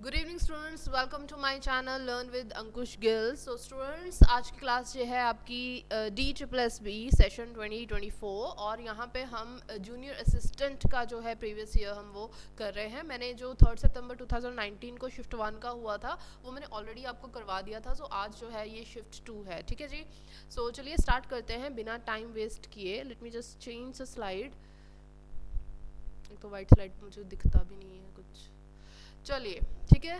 Good evening students, welcome to my channel learn with Ankush Gill. So students, आज की class जो है आपकी D+B सेशन 2024 और यहाँ पे हम जूनियर असिस्टेंट का जो है प्रीवियस ईयर हम वो कर रहे हैं। मैंने जो 3 सितंबर 2019 को शिफ्ट 1 का हुआ था वो मैंने ऑलरेडी आपको करवा दिया था। सो आज जो है ये शिफ्ट 2 है, ठीक है जी। सो चलिए स्टार्ट करते हैं बिना टाइम वेस्ट किए। Let me just change the slide. एक तो वाइट स्लाइड मुझे दिखता भी नहीं है कुछ। चलिए ठीक है,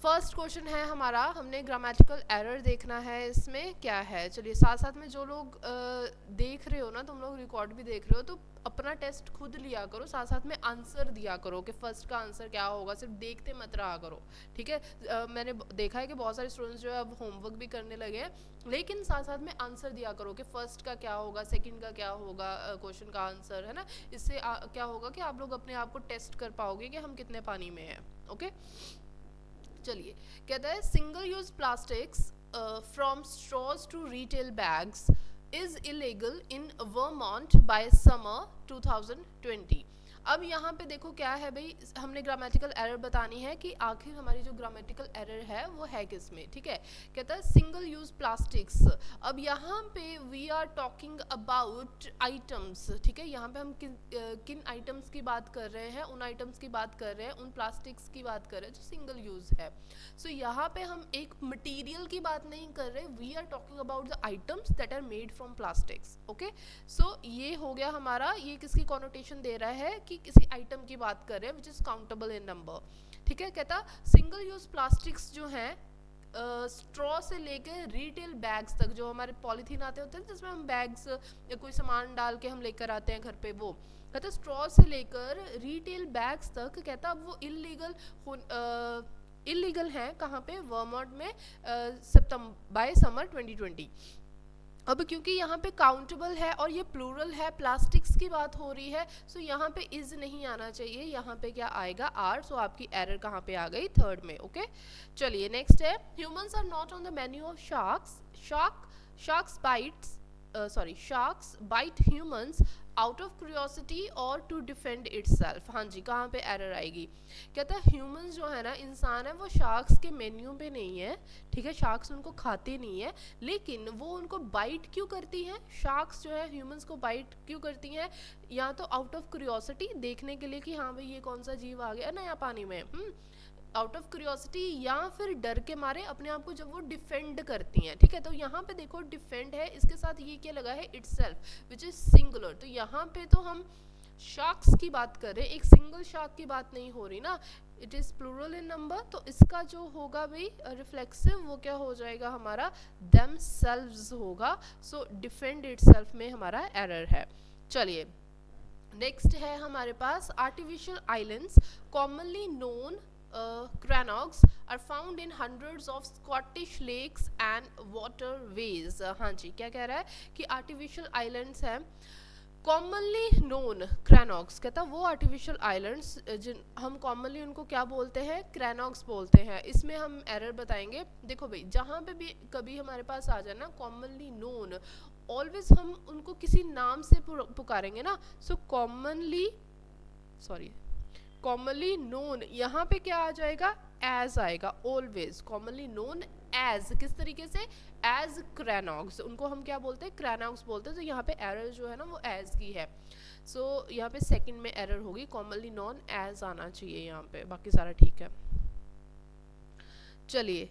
फर्स्ट क्वेश्चन है हमारा, हमने ग्रामेटिकल एरर देखना है। इसमें क्या है, चलिए साथ साथ में जो लोग देख रहे हो ना, तुम लोग रिकॉर्ड भी देख रहे हो, तो अपना टेस्ट खुद लिया करो, साथ साथ में आंसर दिया करो कि फर्स्ट का आंसर क्या होगा, सिर्फ देखते मत रहा करो, ठीक है। मैंने देखा है कि बहुत सारे स्टूडेंट्स जो है अब होमवर्क भी करने लगे हैं, लेकिन साथ साथ में आंसर दिया करो कि फर्स्ट का क्या होगा, सेकंड का क्या होगा, क्वेश्चन का आंसर, है ना। इससे क्या होगा कि आप लोग अपने आप को टेस्ट कर पाओगे कि हम कितने पानी में हैं। ओके, चलिए कहता है single use plastics from straws to retail bags is illegal in Vermont by summer 2020। अब यहाँ पे देखो क्या है भाई, हमने ग्रामेटिकल एरर बतानी है कि आखिर हमारी जो ग्रामेटिकल एरर है वो है किस में, ठीक है। कहता है सिंगल यूज प्लास्टिक्स। अब यहाँ पे we are talking about items, ठीक है। यहाँ पे हम किन आइटम्स की बात कर रहे हैं, उन आइटम्स की बात कर रहे हैं, उन प्लास्टिक्स की बात कर रहे हैं जो सिंगल यूज है। सो यहाँ पे हम एक मटेरियल की बात नहीं कर रहे, we are talking about the items that are made from plastics. Okay, so ये हो गया हमारा, ये किसकी कॉनोटेशन दे रहा है कि किसी आइटम की बात कर रहे हैं which is countable in number, ठीक है। कहता सिंगल यूज प्लास्टिक्स जो हैं स्ट्रॉ से लेकर रिटेल बैग्स तक, जो हमारे पॉलीथीन आते होते हैं जिसमें हम बैग्स या कोई सामान डाल के हम लेकर आते हैं घर पे, वो कहता स्ट्रॉ से लेकर रिटेल बैग्स तक, कहता अब वो इलीगल हैं कहाँ पे, वर्मोंट में सितंबर बाय समर 2020। अब क्योंकि यहाँ पे काउंटेबल है और ये प्लूरल है, प्लास्टिक्स की बात हो रही है, सो यहाँ पे इज नहीं आना चाहिए, यहाँ पे क्या आएगा आर। सो आपकी एरर कहाँ पे आ गई, थर्ड में। ओके, चलिए नेक्स्ट है humans are not on the menu of sharks. Sharks bite humans out of curiosity और टू डिफेंड इटसेल्फ। हाँ जी, कहाँ पे एरर आएगी। कहता है ह्यूमंस जो है ना, इंसान है, वो शार्क्स के मेन्यू पे नहीं है, ठीक है। शार्क्स उनको खाते नहीं है, लेकिन वो उनको बाइट क्यों करती हैं, शार्क्स जो है ह्यूमंस को बाइट क्यों करती हैं, या तो आउट ऑफ क्यूरियोसिटी, देखने के लिए कि हाँ भाई ये कौन सा जीव आ गया नया पानी में, आउट ऑफ क्यूरियोसिटी, या फिर डर के मारे अपने आप को जब वो डिफेंड करती हैं, ठीक है। तो यहाँ पे देखो डिफेंड है, इसके साथ ये क्या लगा है, इटसेल्फ विच इज सिंगुलर। तो यहाँ पे तो हम शार्क्स की बात कर रहे हैं, एक सिंगल शार्क की बात नहीं हो रही ना, it is plural in number. तो इसका जो होगा भाई रिफ्लेक्सिव, वो क्या हो जाएगा हमारा, देमसेल्व्स होगा। सो डिफेंड इटसेल्फ में हमारा एरर है। चलिए नेक्स्ट है हमारे पास artificial islands commonly known cranogs are found in hundreds of Scottish lakes and waterways। हाँ जी, क्या कह रहा है कि आर्टिफिशियल आइलैंड्स हैं कॉमनली नोन क्रैनॉक्स। कहता वो आर्टिफिशियल आइलैंड्स जिन हम कॉमनली उनको क्या बोलते हैं, क्रैनॉक्स बोलते हैं। इसमें हम एरर बताएंगे। देखो भाई, जहाँ पे भी कभी हमारे पास आ जाए ना कॉमनली नोन, ऑलवेज हम उनको किसी नाम से पुकारेंगे ना। सो कॉमनली नोन, यहाँ पे क्या आ जाएगा, एज आएगा, ऑलवेज कॉमनली नोन एज, किस तरीके से, एज क्रैनॉक्स, उनको हम क्या बोलते हैं, क्रैनॉक्स बोलते हैं। तो यहाँ पे एरर जो है ना वो एज की है। सो यहाँ पे सेकंड में एरर होगी, कॉमनली नोन एज आना चाहिए यहाँ पे, बाकी सारा ठीक है। चलिए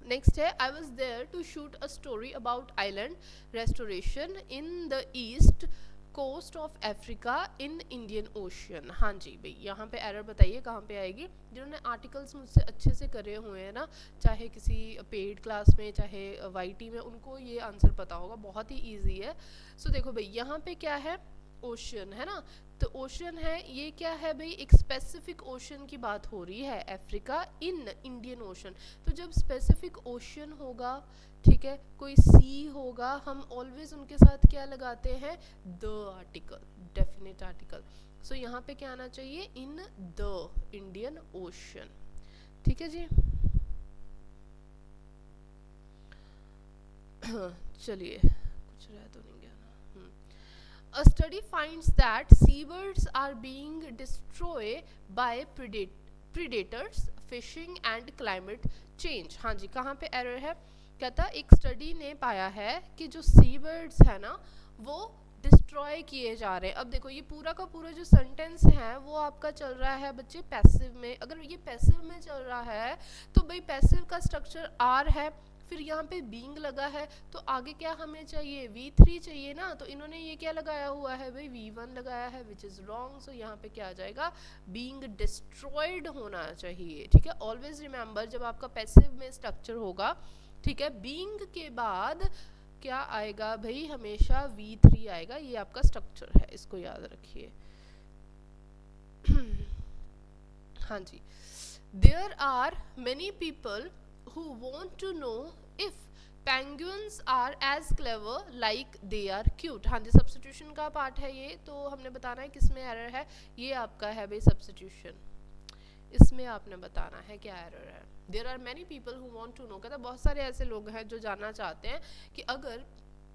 नेक्स्ट है I was there to shoot a story about island restoration in the east coast of Africa in Indian ocean. हाँ जी भाई, यहाँ पे एरर बताइए कहाँ पे आएगी। जिन्होंने आर्टिकल्स मुझसे अच्छे से करे हुए हैं ना, चाहे किसी पेड क्लास में चाहे वाईटी में, उनको ये आंसर पता होगा, बहुत ही इजी है। सो देखो भाई, यहाँ पे क्या है, ओशियन है ना, तो ओशियन है, ये क्या है भाई, एक स्पेसिफिक ओशियन की बात हो रही है, अफ्रीका इन इंडियन ओशन। तो जब स्पेसिफिक ओशियन होगा, ठीक है, कोई सी होगा, हम ऑलवेज उनके साथ क्या लगाते हैं, द आर्टिकल, डेफिनेट आर्टिकल। सो यहाँ पे क्या आना चाहिए, इन द इंडियन ओशन, ठीक है जी। चलिए कुछ रह तो नहीं गया ना। A study finds that seabirds are being destroyed by predators, fishing and climate change. हाँ जी, कहाँ पे एरर है? कहता एक स्टडी ने पाया है कि जो सी बर्ड्स है ना वो डिस्ट्रॉय किए जा रहे हैं। अब देखो ये पूरा का पूरा जो सेंटेंस है वो आपका चल रहा है बच्चे पैसिव में। अगर ये पैसिव में चल रहा है तो भाई पैसिव का स्ट्रक्चर आर है, फिर यहाँ पे बीइंग लगा है, तो आगे क्या हमें चाहिए? V3 चाहिए ना। तो इन्होंने ये क्या लगाया हुआ है भाई? V1 लगाया है, विच इज़ रॉन्ग। सो यहाँ पे क्या आ जाएगा? बीइंग डिस्ट्रॉयड होना चाहिए। ठीक है, ऑलवेज रिमेंबर जब आपका पैसिव में स्ट्रक्चर होगा, ठीक है, बीइंग के बाद क्या आएगा भाई? हमेशा V3 आएगा। ये आपका स्ट्रक्चर है, इसको याद रखिए। हाँ जी, there are many people who want to know if penguins are as clever like they are cute। हाँ जी, सब्स्टिट्यूशन का पार्ट है ये, तो हमने बताना है किसमें एरर है। ये आपका है भाई सब्स्टिट्यूशन, इसमें आपने बताना है क्या एरर है। There are many people who want to know, कहता बहुत सारे ऐसे लोग हैं जो जानना चाहते हैं कि अगर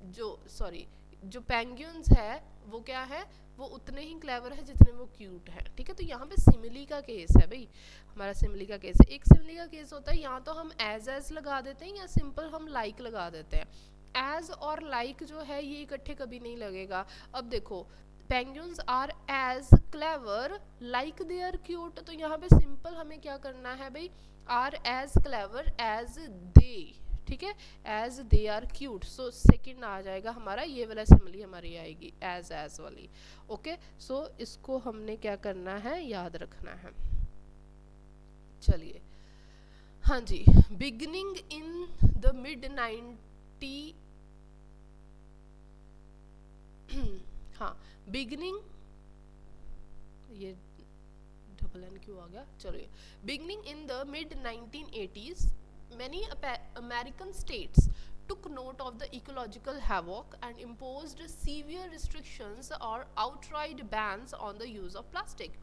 जो पेंगुइन्स है वो क्या है? वो उतने ही क्लेवर है जितने वो क्यूट है। ठीक है, तो यहाँ पे सिमिली का केस है भाई, हमारा सिमिली का केस है। एक सिमिली का केस होता है या तो हम एज लगा देते हैं या सिंपल हम लाइक लगा देते हैं। एज और लाइक जो है ये इकट्ठे कभी नहीं लगेगा। अब देखो penguins are as clever like they are cute, तो यहाँ पे सिंपल हमें क्या करना है भाई? Are as clever as they, ठीक है, as they are cute. So second आ जाएगा हमारा, ये वाला सिमिली हमारी आएगी एज वाली। ओके, सो इसको हमने क्या करना है? याद रखना है। चलिए, हाँ जी, बिगनिंग इन द मिड 90, हाँ बिगनिंग, ये डबल एन क्यों आ गया? चलिए, beginning in the mid 1980s many American states took note of the ecological havoc and imposed severe restrictions or outright bans on the use of plastic।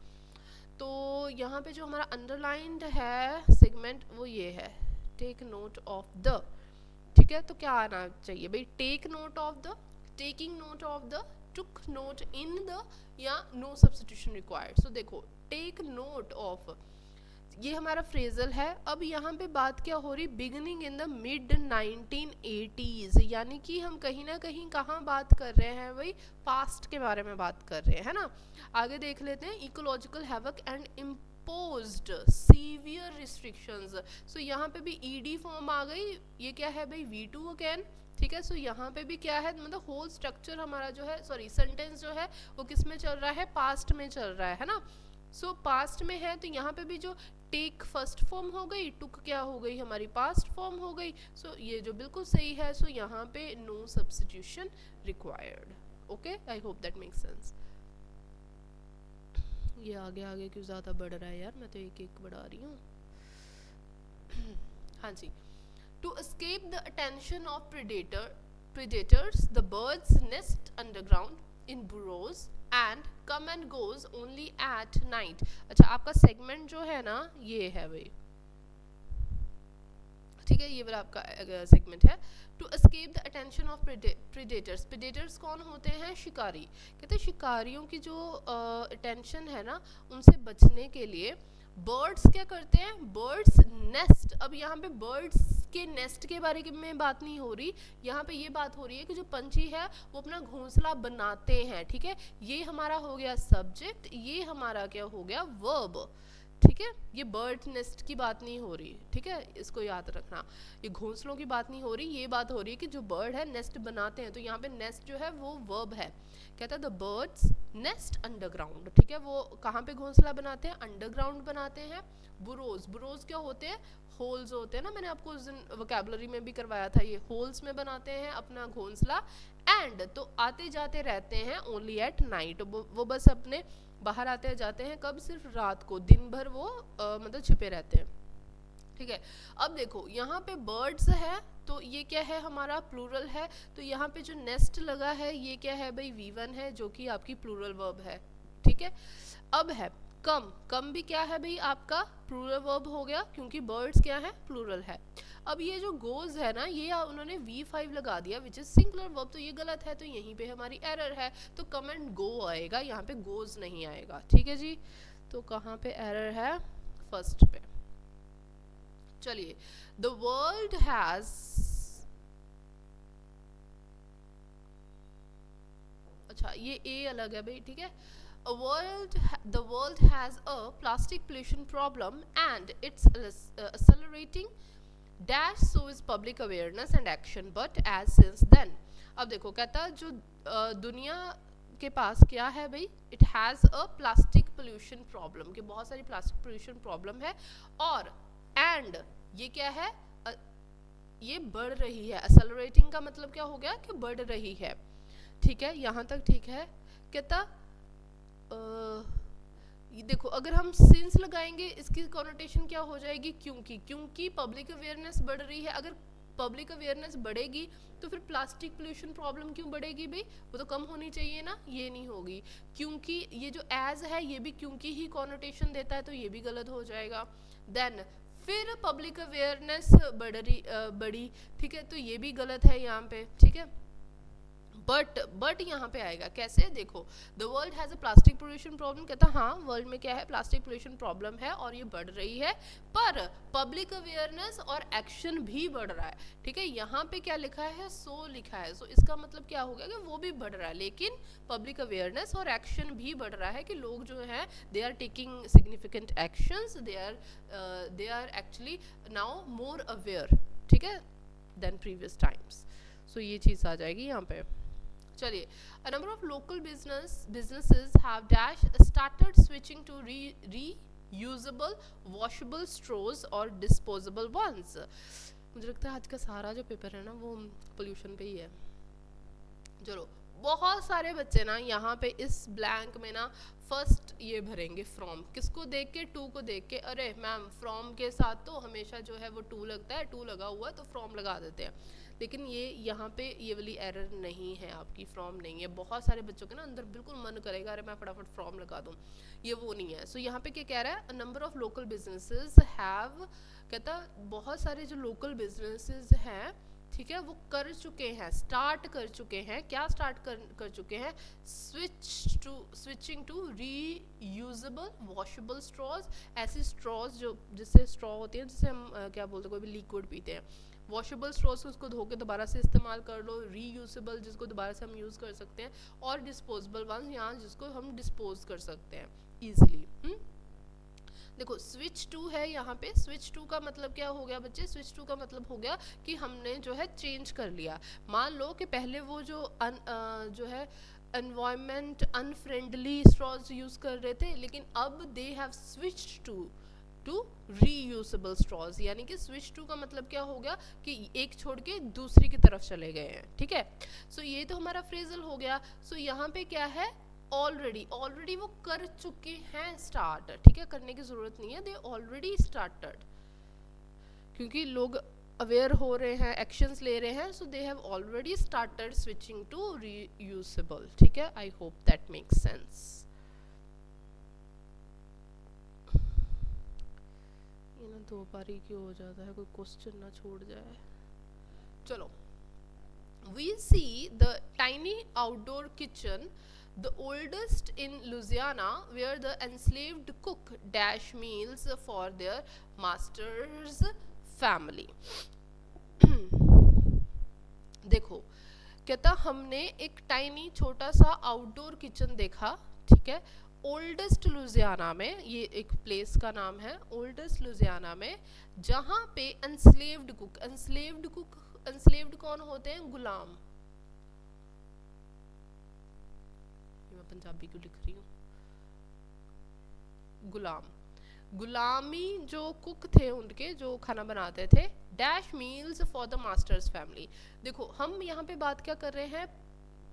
तो यहाँ पे जो हमारा अंडरलाइंड है सेगमेंट वो ये है, टेक नोट ऑफ द। ठीक है, तो क्या आना चाहिए भाई? Take note of the, taking note of the, took note in the, या नो सब्स्टिट्यूशन रिक्वायर्ड। सो देखो टेक नोट ऑफ ये हमारा फ्रेजल है। अब यहाँ पे बात क्या हो रही? Beginning in the mid 1980s, यानी कि हम कहीं ना कहीं कहाँ बात कर रहे हैं भाई? पास्ट के बारे में बात कर रहे हैं, है ना। आगे देख लेते हैं, ecological havoc and imposed severe restrictions. So यहाँ पे भी ईडी फॉर्म आ गई, ये क्या है भाई? V2 again. ठीक है, सो यहाँ पे भी क्या है? मतलब होल स्ट्रक्चर हमारा जो है, सॉरी सेंटेंस जो है वो किस में चल रहा है? पास्ट में चल रहा है ना। सो पास्ट में है तो यहाँ पे भी जो टेक फर्स्ट फॉर्म हो गई, टुक क्या हो गई? हमारी पास्ट फॉर्म हो गई। सो ये जो बिल्कुल सही है। सो यहाँ पे no substitution required. Okay, I hope that makes sense. ये आगे आगे क्यों ज़्यादा बढ़ रहा है यार? मैं तो एक एक बढ़ा रही हूँ। हाँ जी, to escape the attention of predators the birds nest underground in burrows and come and goes only at night। अच्छा, आपका सेगमेंट जो है ना ये है भाई, ठीक है, ये वाला आपका सेगमेंट है। To escape the attention of predators, predators कौन होते हैं? शिकारी। कहते हैं शिकारियों की जो अटेंशन है ना उनसे बचने के लिए बर्ड्स क्या करते हैं? Birds nest. अब यहाँ पे बर्ड्स के नेस्ट के बारे में बात नहीं हो रही, यहाँ पे ये बात हो रही है कि जो पंछी है वो अपना घोंसला बनाते हैं। ठीक है, ये हमारा हो गया सब्जेक्ट, ये हमारा क्या हो गया? वर्ब। ठीक है, ये बर्ड नेस्ट की बात नहीं हो रही। ठीक है, इसको याद रखना, ये घोंसलों की बात नहीं हो रही, ये बात हो रही है कि जो बर्ड है नेस्ट बनाते हैं। तो यहाँ पे नेस्ट जो है वो वर्ब है। कहता है द बर्ड्स नेस्ट अंडरग्राउंड। ठीक है, वो कहाँ पे घोंसला बनाते हैं? अंडरग्राउंड बनाते हैं। बुरोज, बुरोज क्या होते हैं? होल्स होते हैं ना, मैंने आपको उस दिन वोकैबुलरी में भी करवाया था, ये होल्स में बनाते हैं अपना घोंसला। एंड तो आते जाते रहते हैं ओनली एट नाइट, वो बस अपने बाहर आते जाते हैं। कब? सिर्फ रात को, दिन भर वो मतलब छिपे रहते हैं। ठीक है, अब देखो यहाँ पे बर्ड्स है तो ये क्या है? हमारा प्लूरल है। तो यहाँ पे जो नेस्ट लगा है ये क्या है भाई? V1 है, जो कि आपकी प्लूरल वर्ब है। ठीक है, अब है कम। कम भी क्या है भाई? आपका प्लूरल वर्ब हो गया, क्योंकि बर्ड्स क्या है? प्लूरल है। अब ये जो गोज है ना, ये उन्होंने V5 लगा दिया विच इज सिंगुलर वर्ब, तो ये गलत है। तो यहीं पे हमारी एरर है, तो कम एंड गो आएगा, यहाँ पे गोज नहीं आएगा। ठीक है जी, तो कहाँ पे एरर है? फर्स्ट पे। चलिए, द वर्ल्ड हैज, अच्छा ये ए अलग है भाई, ठीक है। The world has a plastic pollution problem and it's accelerating dash so is public awareness and action but as since then। अब देखो कहता जो दुनिया के पास क्या है भाई, it has a plastic pollution problem, कि बहुत सारी प्लास्टिक पोल्यूशन प्रॉब्लम है, और एंड ये क्या है, ये बढ़ रही है। एक्सेलरेटिंग का मतलब क्या हो गया कि बढ़ रही है, ठीक है, यहाँ तक ठीक है। कहता ये देखो अगर हम सिंस लगाएंगे इसकी कॉनोटेशन क्या हो जाएगी, क्योंकि पब्लिक अवेयरनेस बढ़ रही है। अगर पब्लिक अवेयरनेस बढ़ेगी तो फिर प्लास्टिक पोल्यूशन प्रॉब्लम क्यों बढ़ेगी भाई, वो तो कम होनी चाहिए ना, ये नहीं होगी। क्योंकि ये जो एज है ये भी क्योंकि ही कॉनोटेशन देता है, तो ये भी गलत हो जाएगा। देन फिर पब्लिक अवेयरनेस बढ़ी, ठीक है, तो ये भी गलत है यहाँ पे, ठीक है। बट यहाँ पे आएगा कैसे, देखो the world has a plastic pollution problem, कहता हाँ वर्ल्ड में क्या है, प्लास्टिक पोल्यूशन प्रॉब्लम है और ये बढ़ रही है, पर पब्लिक अवेयरनेस और एक्शन भी बढ़ रहा है, ठीक है। यहाँ पे क्या लिखा है, सो लिखा है, सो इसका मतलब क्या हो गया कि वो भी बढ़ रहा है, लेकिन पब्लिक अवेयरनेस और एक्शन भी बढ़ रहा है, कि लोग जो हैं they are taking significant actions, they are actually now more aware, ठीक है, देन प्रीवियस टाइम्स। सो ये चीज़ आ जाएगी यहाँ पे। चलिए, a number of local businesses have dash started switching to reusable washable straws और disposable ones। मुझे लगता है आज का सारा जो पेपर है ना वो पोल्यूशन पे ही है। चलो, बहुत सारे बच्चे ना यहाँ पे इस ब्लैंक में ना फर्स्ट ये भरेंगे फ्रॉम, किसको देख के, टू को देख के, अरे मैम फ्रॉम के साथ तो हमेशा जो है वो टू लगता है, टू लगा हुआ है तो फ्रॉम लगा देते हैं, लेकिन ये यहाँ पे ये वाली एरर नहीं है आपकी, फ्रॉम नहीं है। बहुत सारे बच्चों के ना अंदर बिल्कुल मन करेगा अरे मैं फटाफट फ्रॉम लगा दूँ, ये वो नहीं है। सो यहाँ पे क्या कह रहा है, a number of local businesses have, कहता बहुत सारे जो लोकल बिजनेसेस हैं, ठीक है, वो कर चुके हैं, स्टार्ट कर चुके हैं, क्या स्टार्ट कर चुके हैं, switching to reusable washable straws. ऐसी स्ट्रॉज जो जिससे स्ट्रॉ होती है, जिससे हम क्या बोलते हैं, कोई भी लिक्विड पीते हैं, वॉशेबल स्ट्रॉज उसको धो के दोबारा से इस्तेमाल कर लो, रीयूजेबल जिसको दोबारा से हम यूज़ कर सकते हैं, और डिस्पोजेबल वंस यहाँ जिसको हम डिस्पोज कर सकते हैं ईजिली। देखो स्विच टू है यहाँ पे, स्विच टू का मतलब क्या हो गया बच्चे, स्विच टू का मतलब हो गया कि हमने जो है चेंज कर लिया। मान लो कि पहले वो जो है एनवायरमेंट अनफ्रेंडली स्ट्रॉज यूज़ कर रहे थे, लेकिन अब they have switch to reusable straws, यानी कि स्विच टू का मतलब क्या हो गया कि एक छोड़ के दूसरी की तरफ चले गए हैं, ठीक है। सो ये तो हमारा फ्रेजल हो गया। सो यहाँ पे क्या है, ऑलरेडी वो कर चुके हैं स्टार्ट, ठीक है, करने की जरूरत नहीं है, दे ऑलरेडी स्टार्टेड, क्योंकि लोग अवेयर हो रहे हैं, एक्शंस ले रहे हैं, so they have already started switching to reusable, ठीक है। I hope that makes sense. ये ना दो बारी क्यों हो जाता है, कोई क्वेश्चन ना छोड़ जाए। चलो, we see the tiny outdoor kitchen, the oldest in Louisiana, where the enslaved cook dash meals for their master's family। देखो कहता हमने एक टाइनी छोटा सा आउटडोर किचन देखा, ठीक है, ओल्डेस्ट लुजियाना में, ये एक प्लेस का नाम है ओल्डेस्ट लुजियाना में, जहाँ पे एंस्लेव्ड कौन होते हैं, गुलाम। मैं पंजाबी क्यों लिख रही हूँ, गुलामी जो कुक थे उनके, जो खाना बनाते थे, dash meals for the masters family. देखो हम यहाँ पे बात क्या कर रहे हैं,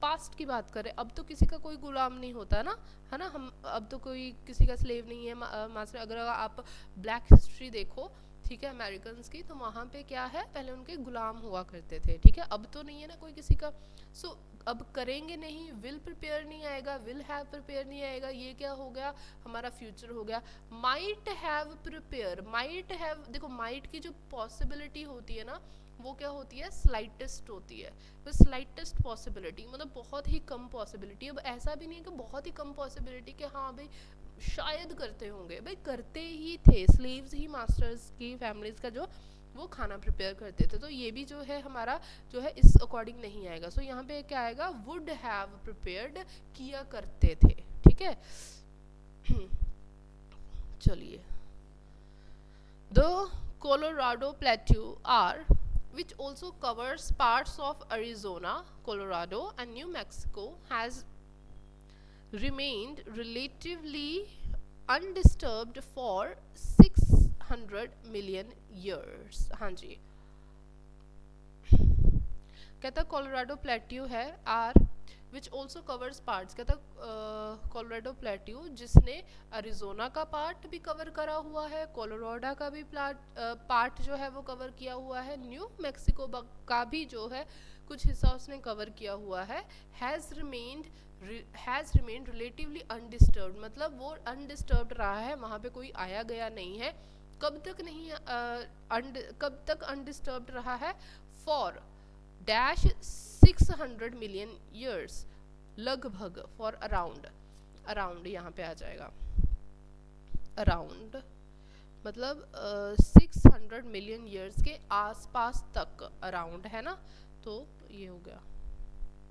पास्ट की बात करें, अब तो किसी का कोई गुलाम नहीं होता ना, है ना, हम अब तो कोई किसी का स्लेव नहीं है मास्टर। अगर आप ब्लैक हिस्ट्री देखो, ठीक है, अमेरिकन्स की, तो वहाँ पे क्या है, पहले उनके गुलाम हुआ करते थे, ठीक है, अब तो नहीं है ना कोई किसी का। सो अब करेंगे नहीं, विल प्रिपेयर नहीं आएगा, विल हैव प्रिपेयर नहीं आएगा, ये क्या हो गया, हमारा फ्यूचर हो गया। Might have prepare, might have, देखो माइट की जो पॉसिबिलिटी होती है ना, वो क्या होती है, स्लाइटेस्ट होती है, तो स्लाइटेस्ट पॉसिबिलिटी मतलब बहुत ही कम पॉसिबिलिटी। अब ऐसा भी नहीं है कि बहुत ही कम पॉसिबिलिटी कि हाँ भाई शायद करते होंगे, भाई करते ही थे, स्लेव्स ही मास्टर्स की फैमिलीज का जो वो खाना प्रिपेयर करते थे, तो ये भी जो है हमारा जो है इस अकॉर्डिंग नहीं आएगा। सो यहाँ पे क्या आएगा, वुड हैव प्रिपेयर्ड, किया करते थे, ठीक है। चलिए, the Colorado Plateau are, which also covers parts of Arizona, Colorado and New Mexico, has remained relatively undisturbed for 600 million years। हाँ जी, कहता कोलोराडो प्लेट्यू है are which also covers parts, कहता कोलोराडो प्लेट्यू जिसने अरिजोना का part भी cover करा हुआ है, कोलोराडो का भी पार्ट जो है वो कवर किया हुआ है, न्यू मैक्सिको का भी जो है कुछ हिस्सा उसने कवर किया हुआ है। हैज़ रिमेन्ड रिलेटिवली अनडिस्टर्ब्ड, मतलब वो अनडिस्टर्ब्ड रहा है, वहाँ पे कोई आया गया नहीं है। कब तक नहीं कब तक अनडिस्टर्ब्ड रहा है, फॉर डैश 600 मिलियन ईयर्स, लगभग, फॉर अराउंड, अराउंड यहाँ पे आ जाएगा, अराउंड मतलब 600 मिलियन ईयर्स के आसपास तक, अराउंड है ना, तो ये हो गया,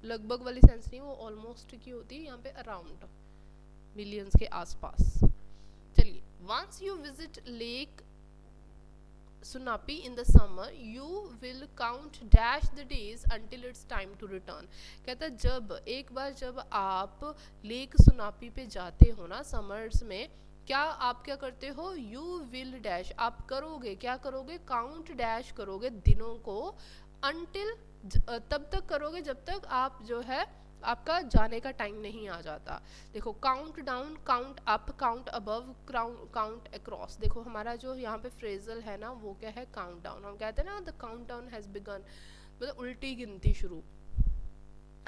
लगभग वाली सेंस नहीं, वो ऑलमोस्ट की होती है, यहाँ पे अराउंड मिलियंस के आसपास। चलिए, once you visit lake Sunapi in the summer, you will count dash the days until it's time to return। कहता जब एक बार जब आप लेक सुनापी पे जाते हो ना समर्स में, क्या आप क्या करते हो, यू विल डैश, आप करोगे, क्या करोगे, काउंट डैश करोगे दिनों को, अनटिल, तब तक करोगे जब तक आप जो है आपका जाने का टाइम नहीं आ जाता। देखो, count down, count up, count above, count across. देखो हमारा जो यहाँ पे फ्रेजल है ना वो क्या है, काउंट डाउन। हम कहते हैं ना the count down has begun, मतलब उल्टी गिनती शुरू,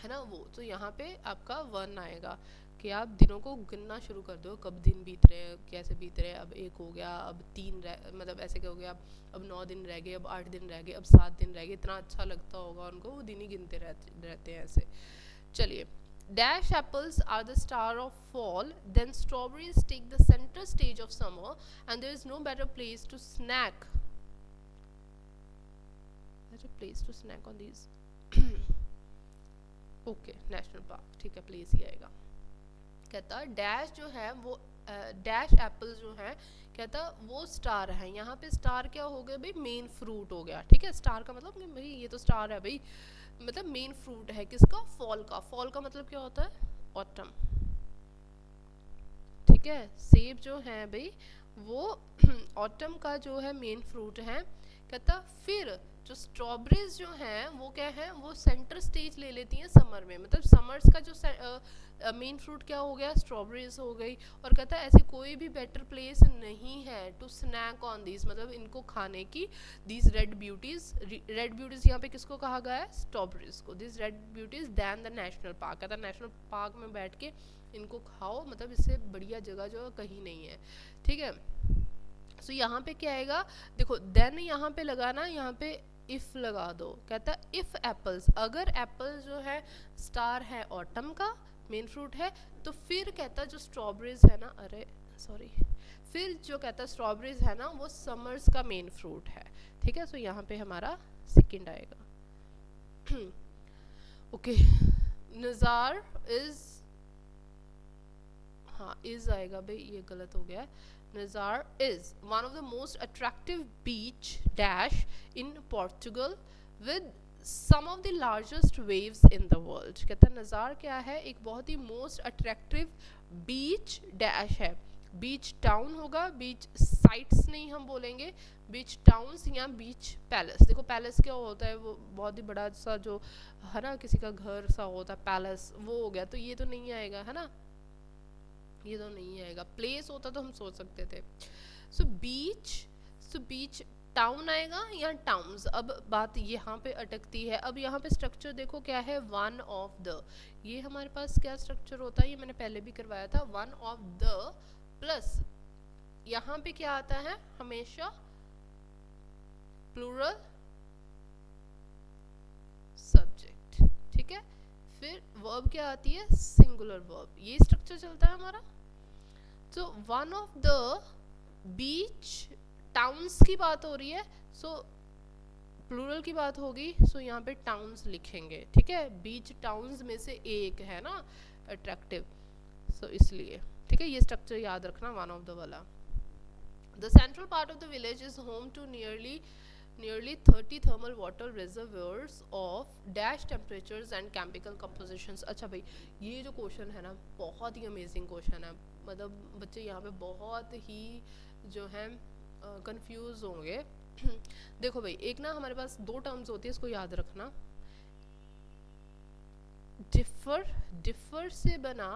है ना वो। तो यहाँ पे आपका 1 आएगा कि आप दिनों को गिनना शुरू कर दो, कब दिन बीत रहे हैं, कैसे बीत रहे हैं, अब 1 हो गया, अब 3 मतलब ऐसे क्या हो गया, अब 9 दिन रह गए, अब 8 दिन रह गए, अब 7 दिन रह गए। इतना अच्छा लगता होगा उनको, वो दिन ही गिनते रहते हैं ऐसे। चलिए, dash apples are the star of fall, then strawberries take the center stage of summer, and there is no better place to snack on these। Okay, national park, ठीक है, प्लेस ही आएगा। कहता डैश जो है वो डैश एप्पल जो है, कहता वो स्टार है। यहाँ पे स्टार क्या हो गया भाई, मेन फ्रूट हो गया, ठीक है। स्टार का मतलब भाई ये तो स्टार है भाई, मतलब मेन फ्रूट है किसका, फॉल का। फॉल का मतलब क्या होता है, ऑटम, ठीक है। सेब जो है भाई वो ऑटम का जो है मेन फ्रूट है। कहता फिर जो स्ट्रॉबेरीज जो हैं वो क्या है, वो सेंटर स्टेज ले लेती हैं समर में, मतलब समर्स का जो मेन फ्रूट क्या हो गया, स्ट्रॉबेरीज हो गई। और कहता है ऐसी कोई भी बेटर प्लेस नहीं है टू स्नैक ऑन दिस, मतलब इनको खाने की, this red beauties, red beauties यहाँ पे किसको कहा गया है, स्ट्रॉबेरीज को, this red beauties than the national park. कहता है नेशनल पार्क में बैठ के इनको खाओ, मतलब इससे बढ़िया जगह जो कहीं नहीं है, ठीक है। सो यहाँ पे क्या आएगा, देखो देन यहाँ पे लगाना, यहाँ पे इफ लगा दो। कहता है इफ एप्पल्स, अगर एप्पल जो है स्टार है ऑटम का मेन फ्रूट है, तो फिर कहता जो स्ट्रॉबेरीज है ना, अरे सॉरी, फिर जो कहता स्ट्रॉबेरीज है ना वो समर्स का मेन फ्रूट है, ठीक है। सो यहाँ पे हमारा सेकंड आएगा। ओके, नज़ार इज, हाँ इज आएगा भाई, ये गलत हो गया है। Nazar is one of the most attractive beach dash in Portugal with some of the largest waves in the world। कहता है नज़ार क्या है, एक बहुत ही मोस्ट अट्रैक्टिव बीच डैश है। बीच टाउन होगा, बीच साइट्स नहीं हम बोलेंगे, बीच टाउन्स या बीच पैलेस। देखो पैलेस क्या होता है, वो बहुत ही बड़ा सा जो है ना किसी का घर सा होता है, पैलेस वो हो गया, तो ये तो नहीं आएगा, है ना, ये तो नहीं आएगा। प्लेस होता तो हम सोच सकते थे। सो बीच टाउन आएगा या टाउन्स। अब बात यहाँ पे अटकती है। अब यहाँ पे स्ट्रक्चर देखो क्या है, वन ऑफ द, ये हमारे पास क्या स्ट्रक्चर होता है, ये मैंने पहले भी करवाया था, वन ऑफ द प्लस यहाँ पे क्या आता है हमेशा, प्लूरल सब्जेक्ट, ठीक है। फिर वर्ब क्या आती है, सिंगुलर वर्ब, ये स्ट्रक्चर चलता है हमारा। तो one of the beach towns की बात हो रही है, सो प्लूरल की बात होगी, सो यहाँ पे टाउन्स लिखेंगे, ठीक है। बीच टाउन्स में से एक है ना अट्रैक्टिव, सो इसलिए ठीक है, ये स्ट्रक्चर याद रखना वन ऑफ द वाला। The central part of the village is home to nearly 30 thermal water reservoirs of dash temperatures and chemical compositions। अच्छा भाई, ये जो क्वेश्चन है ना बहुत ही अमेजिंग क्वेश्चन है, मतलब बच्चे यहाँ पे बहुत ही जो है कंफ्यूज होंगे। देखो भाई, एक ना हमारे पास दो टर्म्स होती है, इसको याद रखना। डिफर से बना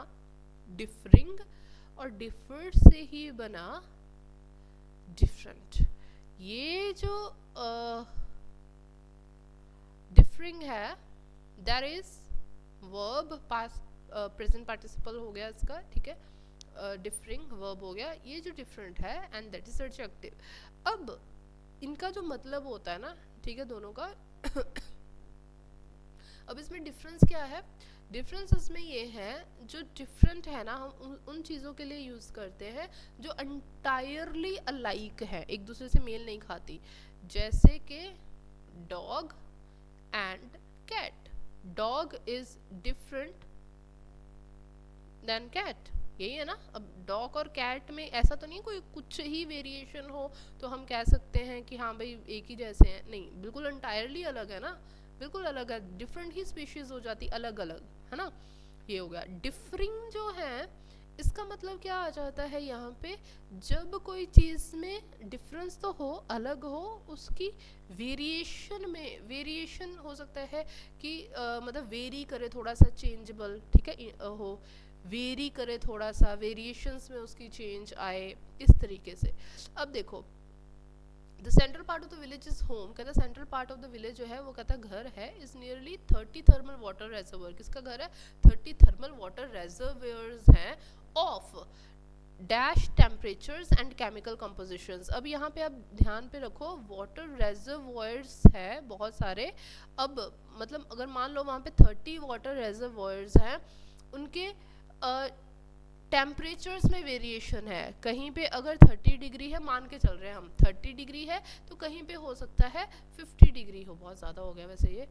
डिफरिंग, और डिफर से ही बना डिफरेंट। ये जो डिफरिंग है that is verb, past present participle हो गया इसका, ठीक है। डिफरिंग वर्ब हो गया, ये जो डिफरेंट है एंड दैट इज एडजेक्टिव। अब इनका जो मतलब होता है ना, ठीक है, दोनों का अब इसमें डिफरेंस क्या है? डिफरेंस इसमें ये है, जो डिफरेंट है ना हम उन चीज़ों के लिए यूज़ करते हैं जो एंटायरली अलाइक है, एक दूसरे से मेल नहीं खाती, जैसे कि dog and cat. Dog is different than cat, यही है ना। अब डॉग और कैट में ऐसा तो नहीं है कोई कुछ ही वेरिएशन हो तो हम कह सकते हैं कि हाँ भाई एक ही जैसे हैं, नहीं, बिल्कुल एंटायरली अलग है ना, बिल्कुल अलग है, डिफरेंट ही स्पीशीज हो जाती, अलग अलग है ना। ये हो गया डिफरिंग जो है, इसका मतलब क्या आ जाता है यहाँ पे, जब कोई चीज़ में डिफरेंस तो हो, अलग हो, उसकी वेरिएशन में वेरिएशन हो सकता है कि मतलब वेरी करे थोड़ा सा, चेंजेबल, ठीक है, हो वेरी करे थोड़ा सा, वेरिएशंस में उसकी चेंज आए, इस तरीके से। अब देखो, the central part of the village is home, कहता है central part of the village जो है वो कहता है घर है, इज नियरली 30 थर्मल वाटर रेजर्वर। किसका घर है? 30 थर्मल वाटर रेजर्वर्स हैं of dash temperatures and chemical compositions. अब यहाँ पे आप ध्यान पे रखो, वाटर रेजर्वॉयर्स है बहुत सारे। अब मतलब अगर मान लो वहाँ पे 30 वाटर रेजर्वॉयर्स हैं, उनके टेम्परेचर्स में वेरिएशन है। कहीं पे अगर 30 डिग्री है, मान के चल रहे हैं हम 30 डिग्री है, तो कहीं पे हो सकता है 50 डिग्री हो, बहुत ज़्यादा हो गया वैसे ये,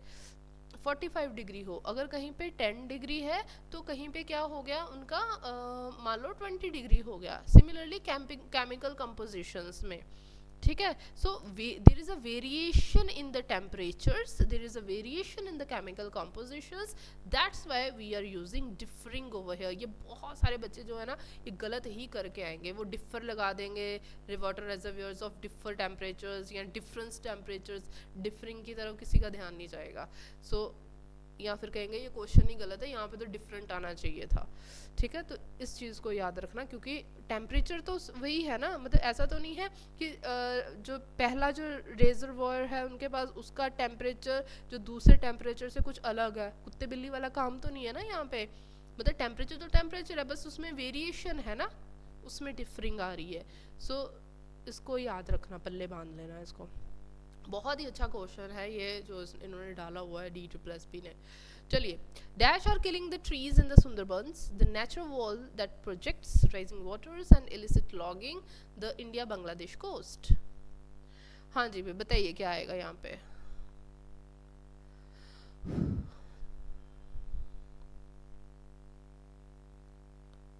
45 डिग्री हो। अगर कहीं पे 10 डिग्री है तो कहीं पे क्या हो गया उनका, मान लो 20 डिग्री हो गया। सिमिलरली केमिकल कंपोजिशंस में, ठीक है। So there is a variation in the temperatures, there is a variation in the chemical compositions, that's why we are using differing over here. ये बहुत सारे बच्चे जो है ना ये गलत ही करके आएंगे, वो डिफर लगा देंगे, water reservoirs of differ temperatures या डिफरेंस टेम्परेचर्स, डिफरिंग की तरफ किसी का ध्यान नहीं जाएगा। सो या फिर कहेंगे ये क्वेश्चन ही गलत है, यहाँ पे तो डिफरेंट आना चाहिए था, ठीक है। तो इस चीज़ को याद रखना, क्योंकि टेम्परेचर तो वही है ना, मतलब ऐसा तो नहीं है कि जो पहला जो रेजर्वॉयर है उनके पास उसका टेम्परेचर जो दूसरे टेम्परेचर से कुछ अलग है, कुत्ते बिल्ली वाला काम तो नहीं है ना यहाँ पे। मतलब टेम्परेचर तो टेम्परेचर है, बस उसमें वेरिएशन है ना, उसमें डिफरिंग आ रही है। सो इसको याद रखना, पल्ले बांध लेना इसको। बहुत ही अच्छा क्वेश्चन है ये जो इन्होंने डाला हुआ है DSSB ने। चलिए, dash are killing the trees in the Sundarbans, the natural wall that projects rising waters and illicit logging the India Bangladesh coast. हाँ जी भाई, बताइए क्या आएगा यहाँ पे।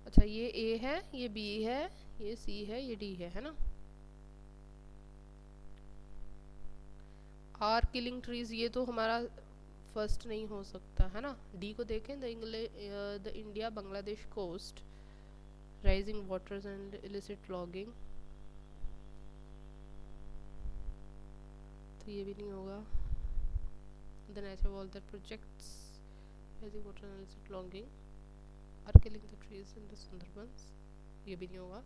अच्छा, ये A है, ये B है, ये C है, ये D है ना। आर किलिंग ट्रीज, ये तो हमारा फर्स्ट नहीं हो सकता है ना। डी को देखें, the India Bangladesh coast rising waters and illicit logging, तो ये भी नहीं होगा। The natural wall that projects rising water and illicit logging are killing the trees in the Sundarbans, ये भी नहीं होगा।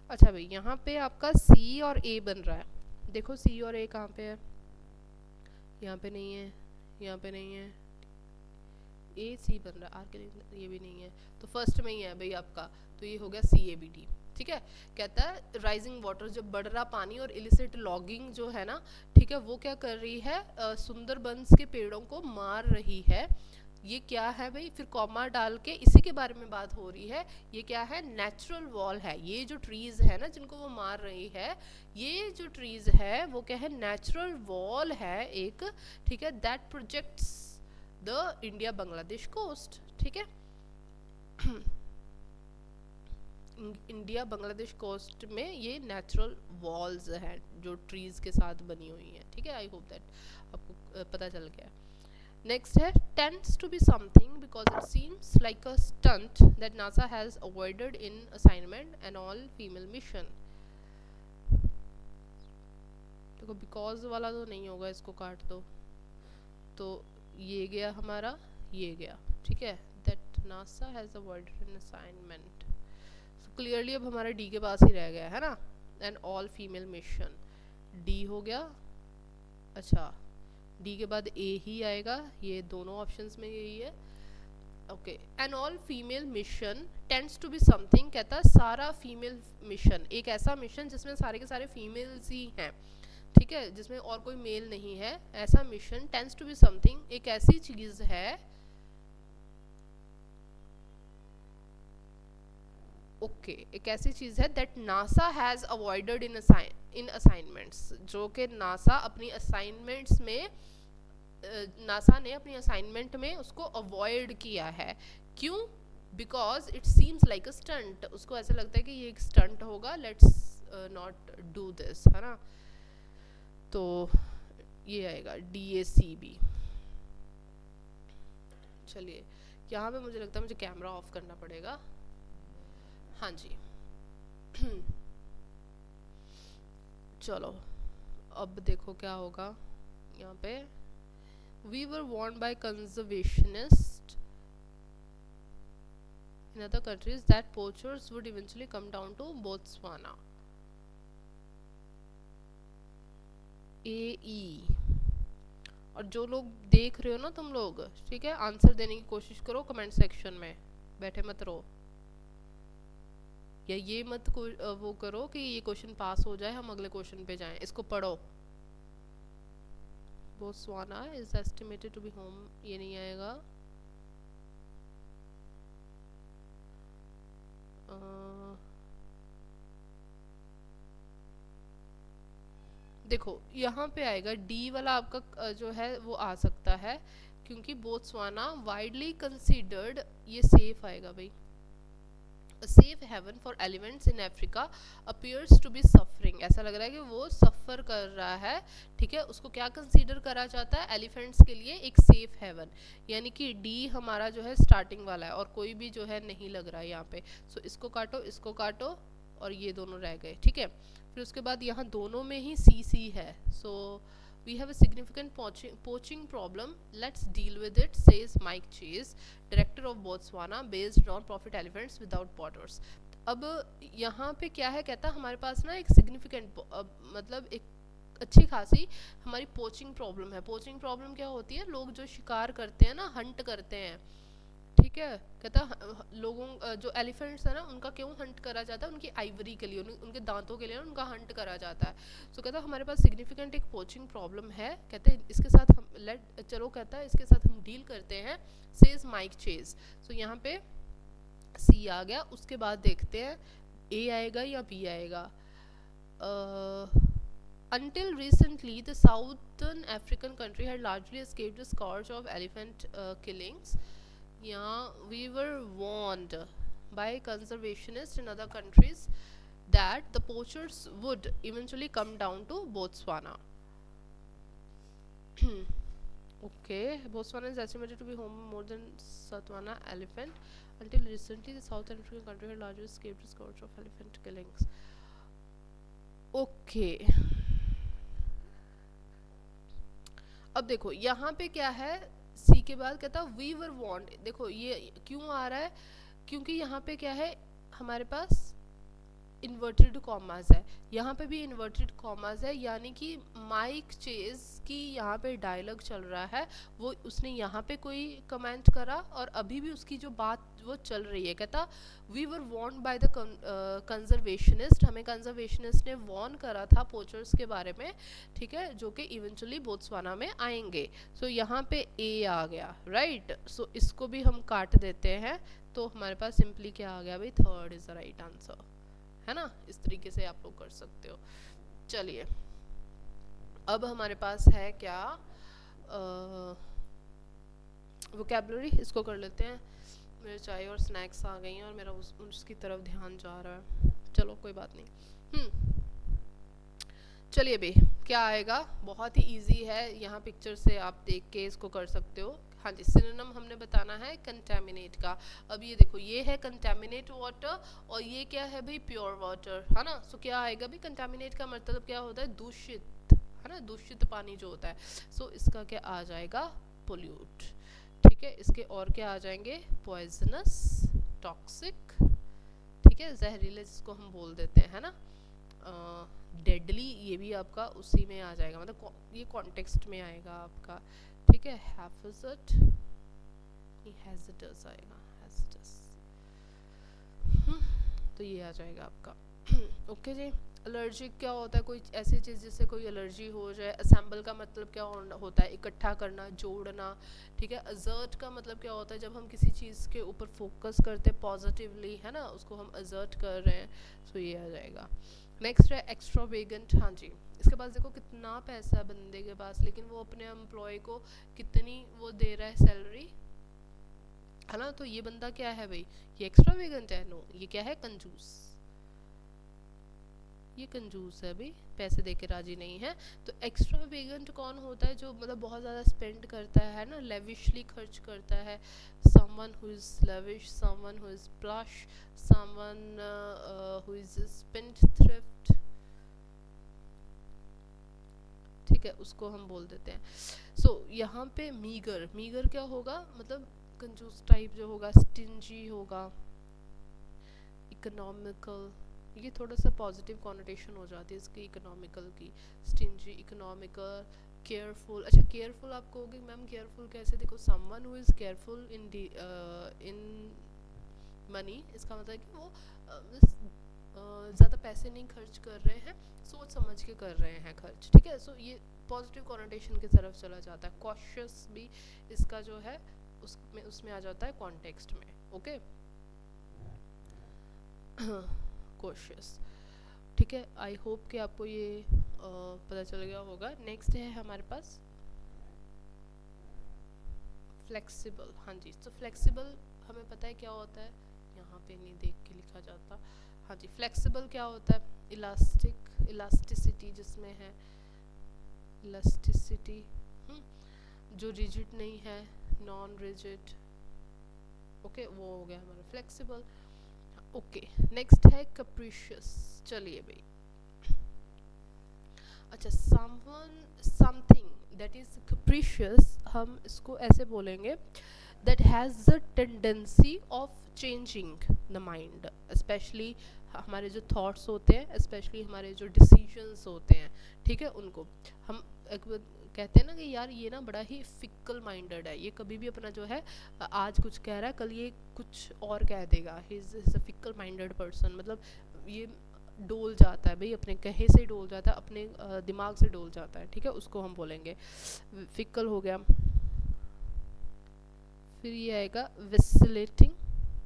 अच्छा भाई, यहाँ पे आपका C और A बन रहा है। देखो C और A कहाँ पे है, यहाँ पे नहीं है, यहाँ पे नहीं है, A C बन रहा है, आर के ये भी नहीं है, तो फर्स्ट में ही है भाई आपका, तो ये हो गया CABD, ठीक है। कहता है राइजिंग वाटर, जब बढ़ रहा पानी, और इलिसिट लॉगिंग जो है ना, ठीक है, वो क्या कर रही है, सुंदरबंस के पेड़ों को मार रही है। ये क्या है भाई, फिर कॉमा डाल के इसी के बारे में बात हो रही है। ये क्या है, नेचुरल वॉल है। ये जो ट्रीज है ना जिनको वो मार रही है, ये जो ट्रीज है वो क्या है, नेचुरल वॉल है एक, ठीक है, that projects the India Bangladesh coast, ठीक है। इंडिया बांग्लादेश कोस्ट में ये नेचुरल वॉल्स हैं जो ट्रीज के साथ बनी हुई हैं, ठीक है। आई होप दैट आपको पता चल गया। नेक्स्ट है tends to be something because it seems like a stunt that NASA has avoided in assignment and all female mission. देखो बिकॉज वाला तो नहीं होगा, इसको काट दो, तो ये गया हमारा, ये गया, ठीक है, that NASA has avoided in assignment. Clearly अब हमारा डी के पास ही रह गया है ना, and all female mission, D हो गया। अच्छा, डी के बाद ए ही आएगा, ये दोनों ऑप्शंस में यही है, okay. And all female mission tends to be something, कहता है सारा फीमेल मिशन, एक ऐसा मिशन जिसमें सारे के सारे फीमेल्स ही हैं, ठीक है, जिसमें और कोई मेल नहीं है, ऐसा mission tends to be something, एक ऐसी चीज है, ओके, एक ऐसी चीज है that NASA has avoided in assignments, जो कि नासा अपनी असाइनमेंट्स में, नासा ने अपनी असाइनमेंट में उसको अवॉइड किया है। क्यों? Because it seems like a stunt, उसको ऐसा लगता है कि ये एक स्टंट होगा, लेट्स नॉट डू दिस, है ना। तो ये आएगा DACB। चलिए यहाँ पे मुझे लगता है मुझे कैमरा ऑफ करना पड़ेगा, हाँ जी। चलो अब देखो क्या होगा यहाँ पे, we were warned by conservationists in other countries that poachers would eventually come down to Botswana. AE। और जो लोग देख रहे हो ना तुम लोग, ठीक है, आंसर देने की कोशिश करो कमेंट सेक्शन में, बैठे मत रहो, या ये मत वो करो कि ये क्वेश्चन पास हो जाए हम अगले क्वेश्चन पे जाएं, इसको पढ़ो। Botswana is estimated to be home, ये नहीं आएगा। देखो यहाँ पे आएगा डी वाला आपका जो है वो आ सकता है, क्योंकि बोत्सवाना वाइडली कंसीडर्ड, ये सेफ आएगा भाई, a safe haven for elephants in Africa appears to be suffering, ऐसा लग रहा है कि वो सफ़र कर रहा है, ठीक है। उसको क्या कंसीडर करा जाता है, एलिफेंट्स के लिए एक सेफ हेवन, यानी कि डी हमारा जो है स्टार्टिंग वाला है और कोई भी जो है नहीं लग रहा है यहाँ पे। सो इसको काटो और ये दोनों रह गए, ठीक है। फिर उसके बाद यहाँ दोनों में ही सी है, सो we have a significant poaching problem, let's deal with it, says Mike Chase, director of Botswana based non-profit elephants without borders। अब यहाँ पे क्या है, कहता हमारे पास ना एक सिग्निफिकेंट मतलब एक अच्छी खासी हमारी पोचिंग प्रॉब्लम है। पोचिंग प्रॉब्लम क्या होती है, लोग जो शिकार करते हैं ना, हंट करते हैं, ठीक है, कहता लोगों जो एलिफेंट्स है ना उनका क्यों हंट करा जाता है, उनकी आइवरी के लिए, उनके दांतों के लिए उनका हंट करा जाता है। सो कहता हमारे पास सिग्निफिकेंट एक पोचिंग प्रॉब्लम है, कहते हैं इसके साथ हम चलो कहता है इसके साथ हम डील करते हैं, सेज माइक चेज। सो यहाँ पे सी आ गया, उसके बाद देखते हैं ए आएगा या बी आएगा। Until recently, the southern African country had largely escaped the scourge of elephant killings. Yeah, we were warned by conservationists in other countries that the poachers would eventually come down to Botswana. Okay, Botswana is estimated to be home more than Botswana elephant. Until recently, the South African country had largely escaped the scourge of elephant killings. Okay. अब देखो यहाँ पे क्या है, सी के बाद कहता we वर वॉन्ड। देखो ये क्यों आ रहा है, क्योंकि यहाँ पे क्या है हमारे पास इन्वर्टेड कॉमास है, यहाँ पे भी इन्वर्टेड कॉमास है, यानी कि माइक चेज की यहाँ पे डायलॉग चल रहा है, वो उसने यहाँ पे कोई कमेंट करा और अभी भी उसकी जो बात वो चल रही है। कहता we were warned by the conservationist, हमें कंजर्वेशनिस्ट ने वॉर्न करा था पोचर्स के बारे में, ठीक है, जो कि इवेंचुअली बोत्सवाना में आएंगे। सो यहाँ पे ए आ गया, राइट। सो इसको भी हम काट देते हैं, तो हमारे पास सिंपली क्या आ गया भाई, third is the right answer, है ना। इस तरीके से आप लोग कर सकते हो। चलिए अब हमारे पास है क्या, वोकैबुलरी, इसको कर लेते हैं। मेरे चाय और स्नैक्स आ गई हैं और मेरा उसकी तरफ ध्यान जा रहा है, चलो कोई बात नहीं। चलिए भाई क्या आएगा, बहुत ही इजी है, यहाँ पिक्चर से आप देख के इसको कर सकते हो। हाँ जी, सिनोनिम हमने बताना है कंटेमिनेट का। अब ये देखो, ये है कंटेमिनेट वाटर और ये क्या है भाई, प्योर वाटर, है ना। सो क्या आएगा भाई, कंटेमिनेट का मतलब क्या होता है, दूषित, है ना, दूषित पानी जो होता है। सो इसका क्या आ जाएगा, पोल्यूट, ठीक है। इसके और क्या आ जाएंगे, पॉइजनस, टॉक्सिक, ठीक है, जहरीले जिसको हम बोल देते हैं, है ना। डेडली ये भी आपका उसी में आ जाएगा, मतलब ये कॉन्टेक्स्ट में आएगा आपका, ठीक है। हैफिजट, हैजडस आएगा, हैजडस, तो ये आ जाएगा आपका। ओके जी। एलर्जिक क्या होता है, कोई ऐसी चीज़ जिससे कोई एलर्जी हो जाए। असेंबल का मतलब क्या होता है, इकट्ठा करना, जोड़ना, ठीक है। अजर्ट का मतलब क्या होता है, जब हम किसी चीज़ के ऊपर फोकस करते हैं पॉजिटिवली, है ना, उसको हम अजर्ट कर रहे हैं, तो ये आ जाएगा। नेक्स्ट है एक्स्ट्रावेगेंट। हाँ जी, इसके पास देखो कितना पैसा है बंदे के पास, लेकिन वो अपने एम्प्लॉय को कितनी वो दे रहा है सैलरी, है ना। तो ये बंदा क्या है भाई, ये एक्स्ट्रावेगेंट है, नो, ये क्या है, कंजूस, ये कंजूस है भाई, पैसे देके राजी नहीं है। तो एक्स्ट्रावेगेंट कौन होता है, जो मतलब बहुत ज़्यादा स्पेंड करता है ना, लेविशली खर्च करता है। someone who is lavish, someone who is plush, someone who is spendthrift, ठीक है, उसको हम बोल देते हैं। सो यहाँ पे मीगर, मीगर क्या होगा, मतलब कंजूस टाइप जो होगा, स्टिंजी होगा, इकोनॉमिकल, ये थोड़ा सा पॉजिटिव कॉनोटेशन हो जाती है इसकी, इकोनॉमिकल की, स्टिंजी, इकोनॉमिकल, केयरफुल। अच्छा केयरफुल आप कहोगे मैम केयरफुल कैसे, देखो someone who is careful in money, इसका मतलब कि वो ज़्यादा पैसे नहीं खर्च कर रहे हैं, सोच समझ के कर रहे हैं खर्च, ठीक है। सो ये पॉजिटिव कॉनोटेशन की तरफ चला जाता है। कॉशियस भी इसका जो है उसमें आ जाता है कॉन्टेक्स्ट में, ओके। कॉशियस, ठीक है। आई होप कि आपको ये पता चल गया होगा। नेक्स्ट है हमारे पास फ्लेक्सिबल। हाँ जी, तो फ्लेक्सिबल हमें पता है क्या होता है, यहाँ पे नहीं देख के लिखा जाता। हाँ जी, फ्लेक्सिबल क्या होता है, इलास्टिक, इलास्टिसिटी जिसमें है, इलास्टिसिटी, जो रिजिड नहीं है, नॉन रिजिड, ओके, वो हो गया हमारा फ्लेक्सिबल। ओके, नेक्स्ट है कैप्रिशियस। चलिए भाई, अच्छा, समवन समथिंग दैट इज कैप्रिशियस, हम इसको ऐसे बोलेंगे, that has the tendency of changing the mind, specially हमारे जो थॉट्स होते हैं, स्पेशली हमारे जो डिसीजंस होते हैं, ठीक है, उनको हम कहते हैं ना कि यार ये ना बड़ा ही फिक्कल माइंडेड है, ये कभी भी अपना जो है आज कुछ कह रहा है कल ये कुछ और कह देगा, he is a fickle minded person, मतलब ये डोल जाता है भाई, अपने कहे से डोल जाता है, अपने दिमाग से डोल जाता है, ठीक है, उसको हम बोलेंगे फिक्कल हो गया। फिर ये आएगा वेसिलेटिंग,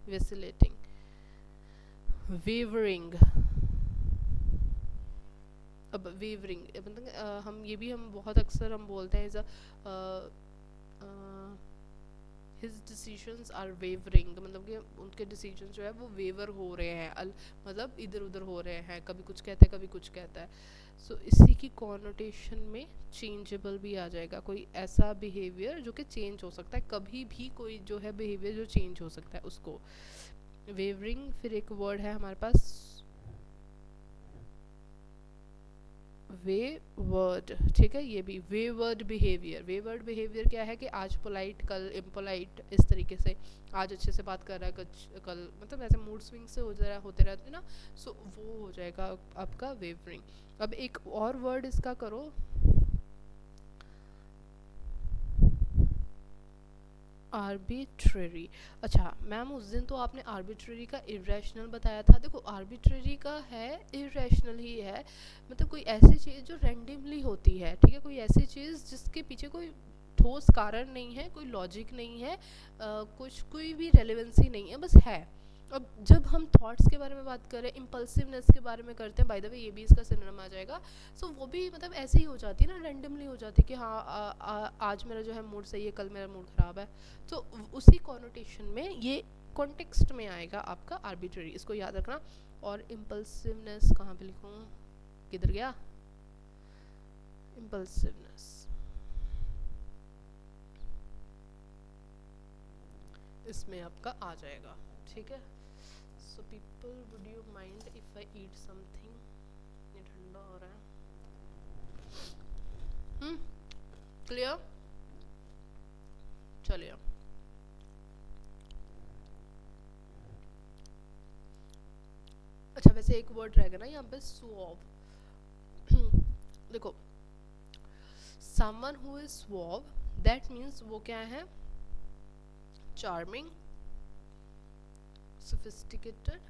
वेसिलेटिंग, वेवरिंग। अब वेवरिंग मतलब हम ये भी हम बहुत अक्सर हम बोलते हैं, हिज डिसीजंस आर वेवरिंग, मतलब कि उनके डिसीजन जो है वो वेवर हो रहे हैं, मतलब इधर उधर हो रहे हैं, कभी कुछ कहता है कभी कुछ कहता है। सो इसी की कॉनोटेशन में चेंजेबल भी आ जाएगा, कोई ऐसा बिहेवियर जो कि चेंज हो सकता है, कभी भी कोई जो है बिहेवियर जो चेंज हो सकता है उसको वेवरिंग। फिर एक वर्ड है हमारे पास वेवर्ड, ठीक है, ये भी वेवर्ड बिहेवियर। वेवर्ड बिहेवियर क्या है कि आज पोलाइट कल इम्पोलाइट, इस तरीके से आज अच्छे से बात कर रहा है कल मतलब ऐसे मूड स्विंग से होते रहते हैं ना, सो वो हो जाएगा आपका वेवरिंग। अब एक और वर्ड इसका करो, आर्बिट्रेरी। अच्छा मैम उस दिन तो आपने आर्बिट्रेरी का इरेशनल बताया था। देखो आर्बिट्रेरी का है, इरेशनल ही है, मतलब कोई ऐसी चीज़ जो रैंडमली होती है, ठीक है, कोई ऐसी चीज़ जिसके पीछे कोई ठोस कारण नहीं है, कोई लॉजिक नहीं है, कुछ कोई भी रेलेवेंसी नहीं है, बस है। अब जब हम थॉट्स के बारे में बात करें, इम्पल्सिवनेस के बारे में करते हैं, बाय द वे ये भी इसका सिनोनिम आ जाएगा। सो वो भी मतलब ऐसे ही हो जाती है ना, रैंडमली हो जाती है कि हाँ आज मेरा जो है मूड सही है, कल मेरा मूड ख़राब है। तो उसी कॉनोटेशन में ये कॉन्टेक्स्ट में आएगा आपका आर्बिट्रेरी, इसको याद रखना। और इम्पल्सिवनेस कहाँ पे लिखूँ, किधर गया इम्पल्सिवनेस, इसमें आपका आ जाएगा, ठीक है। So people would you mind if I eat something, ये ठंडा हो रहा है। क्लियर, चलिए। अच्छा वैसे एक वर्ड रहेगा ना यहाँ पे, सुऑव। देखो someone who is suave, that means वो क्या है, charming, sophisticated,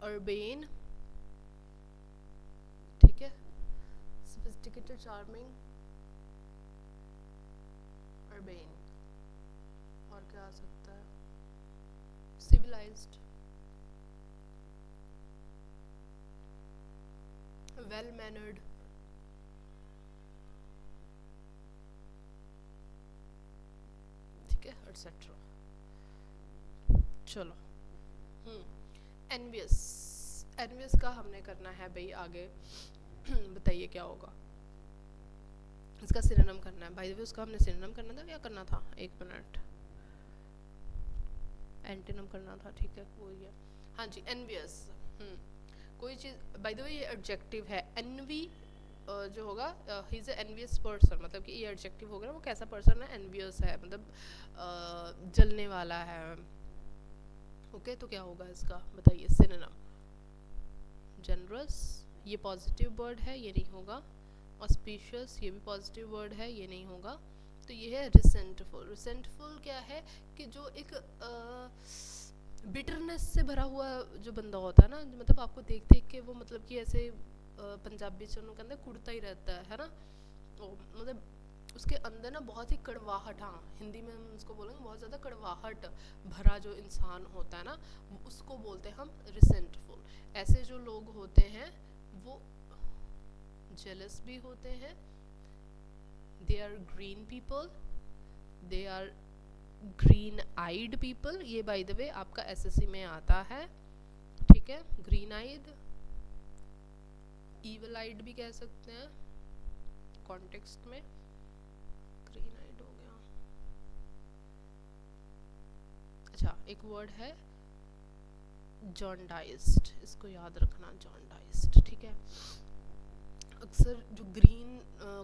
urbane, ठीक है, sophisticated, charming, urbane, और क्या आ सकता है, civilized, well mannered, ठीक है, एटसेट्रा। चलो एनवियस, एनवियस का हमने करना है भाई आगे। बताइए क्या होगा, इसका सिनोनिम करना है। भाई उसका हमने सिनोनिम करना था, क्या करना था, एक मिनट, एंटीनम करना था, ठीक है वो ही है। हाँ जी एनवियस, कोई चीज़, बाय द वे ये एडजेक्टिव है, एनवी जो होगा, ही इज़ एनवियस पर्सन, मतलब कि ये एडजेक्टिव होगा ना, वो कैसा पर्सन है, एनवियस है, मतलब जलने वाला है। ओके तो क्या होगा इसका, बताइए सिनोनिम। जनरस, ये पॉजिटिव वर्ड है, ये नहीं होगा। ऑस्पिशियस, ये भी पॉजिटिव वर्ड है, ये नहीं होगा। तो ये है रिसेंटफुल। रिसेंटफुल क्या है कि जो एक बिटरनेस से भरा हुआ जो बंदा होता है ना, मतलब आपको देख देख के वो मतलब कि ऐसे पंजाबी चनों के अंदर कुड़ता ही रहता है ना, तो मतलब उसके अंदर ना बहुत ही कड़वाहट, हाँ हिंदी में हम उसको बोलेंगे बहुत ज़्यादा कड़वाहट भरा जो इंसान होता है ना, उसको बोलते हैं हम रिसेंटफुल। ऐसे जो लोग होते हैं वो जेलस भी होते हैं, they are green people, they are green eyed people, ये बाय द वे आपका एसएससी में आता है, ठीक है। ग्रीन आइड, ईवल आइड भी कह सकते हैं कॉन्टेक्स्ट में, ग्रीन आइड हो गया। अच्छा एक वर्ड है जॉन्डाइज्ड, इसको याद रखना, जॉन्डाइज्ड, ठीक है। अक्सर जो ग्रीन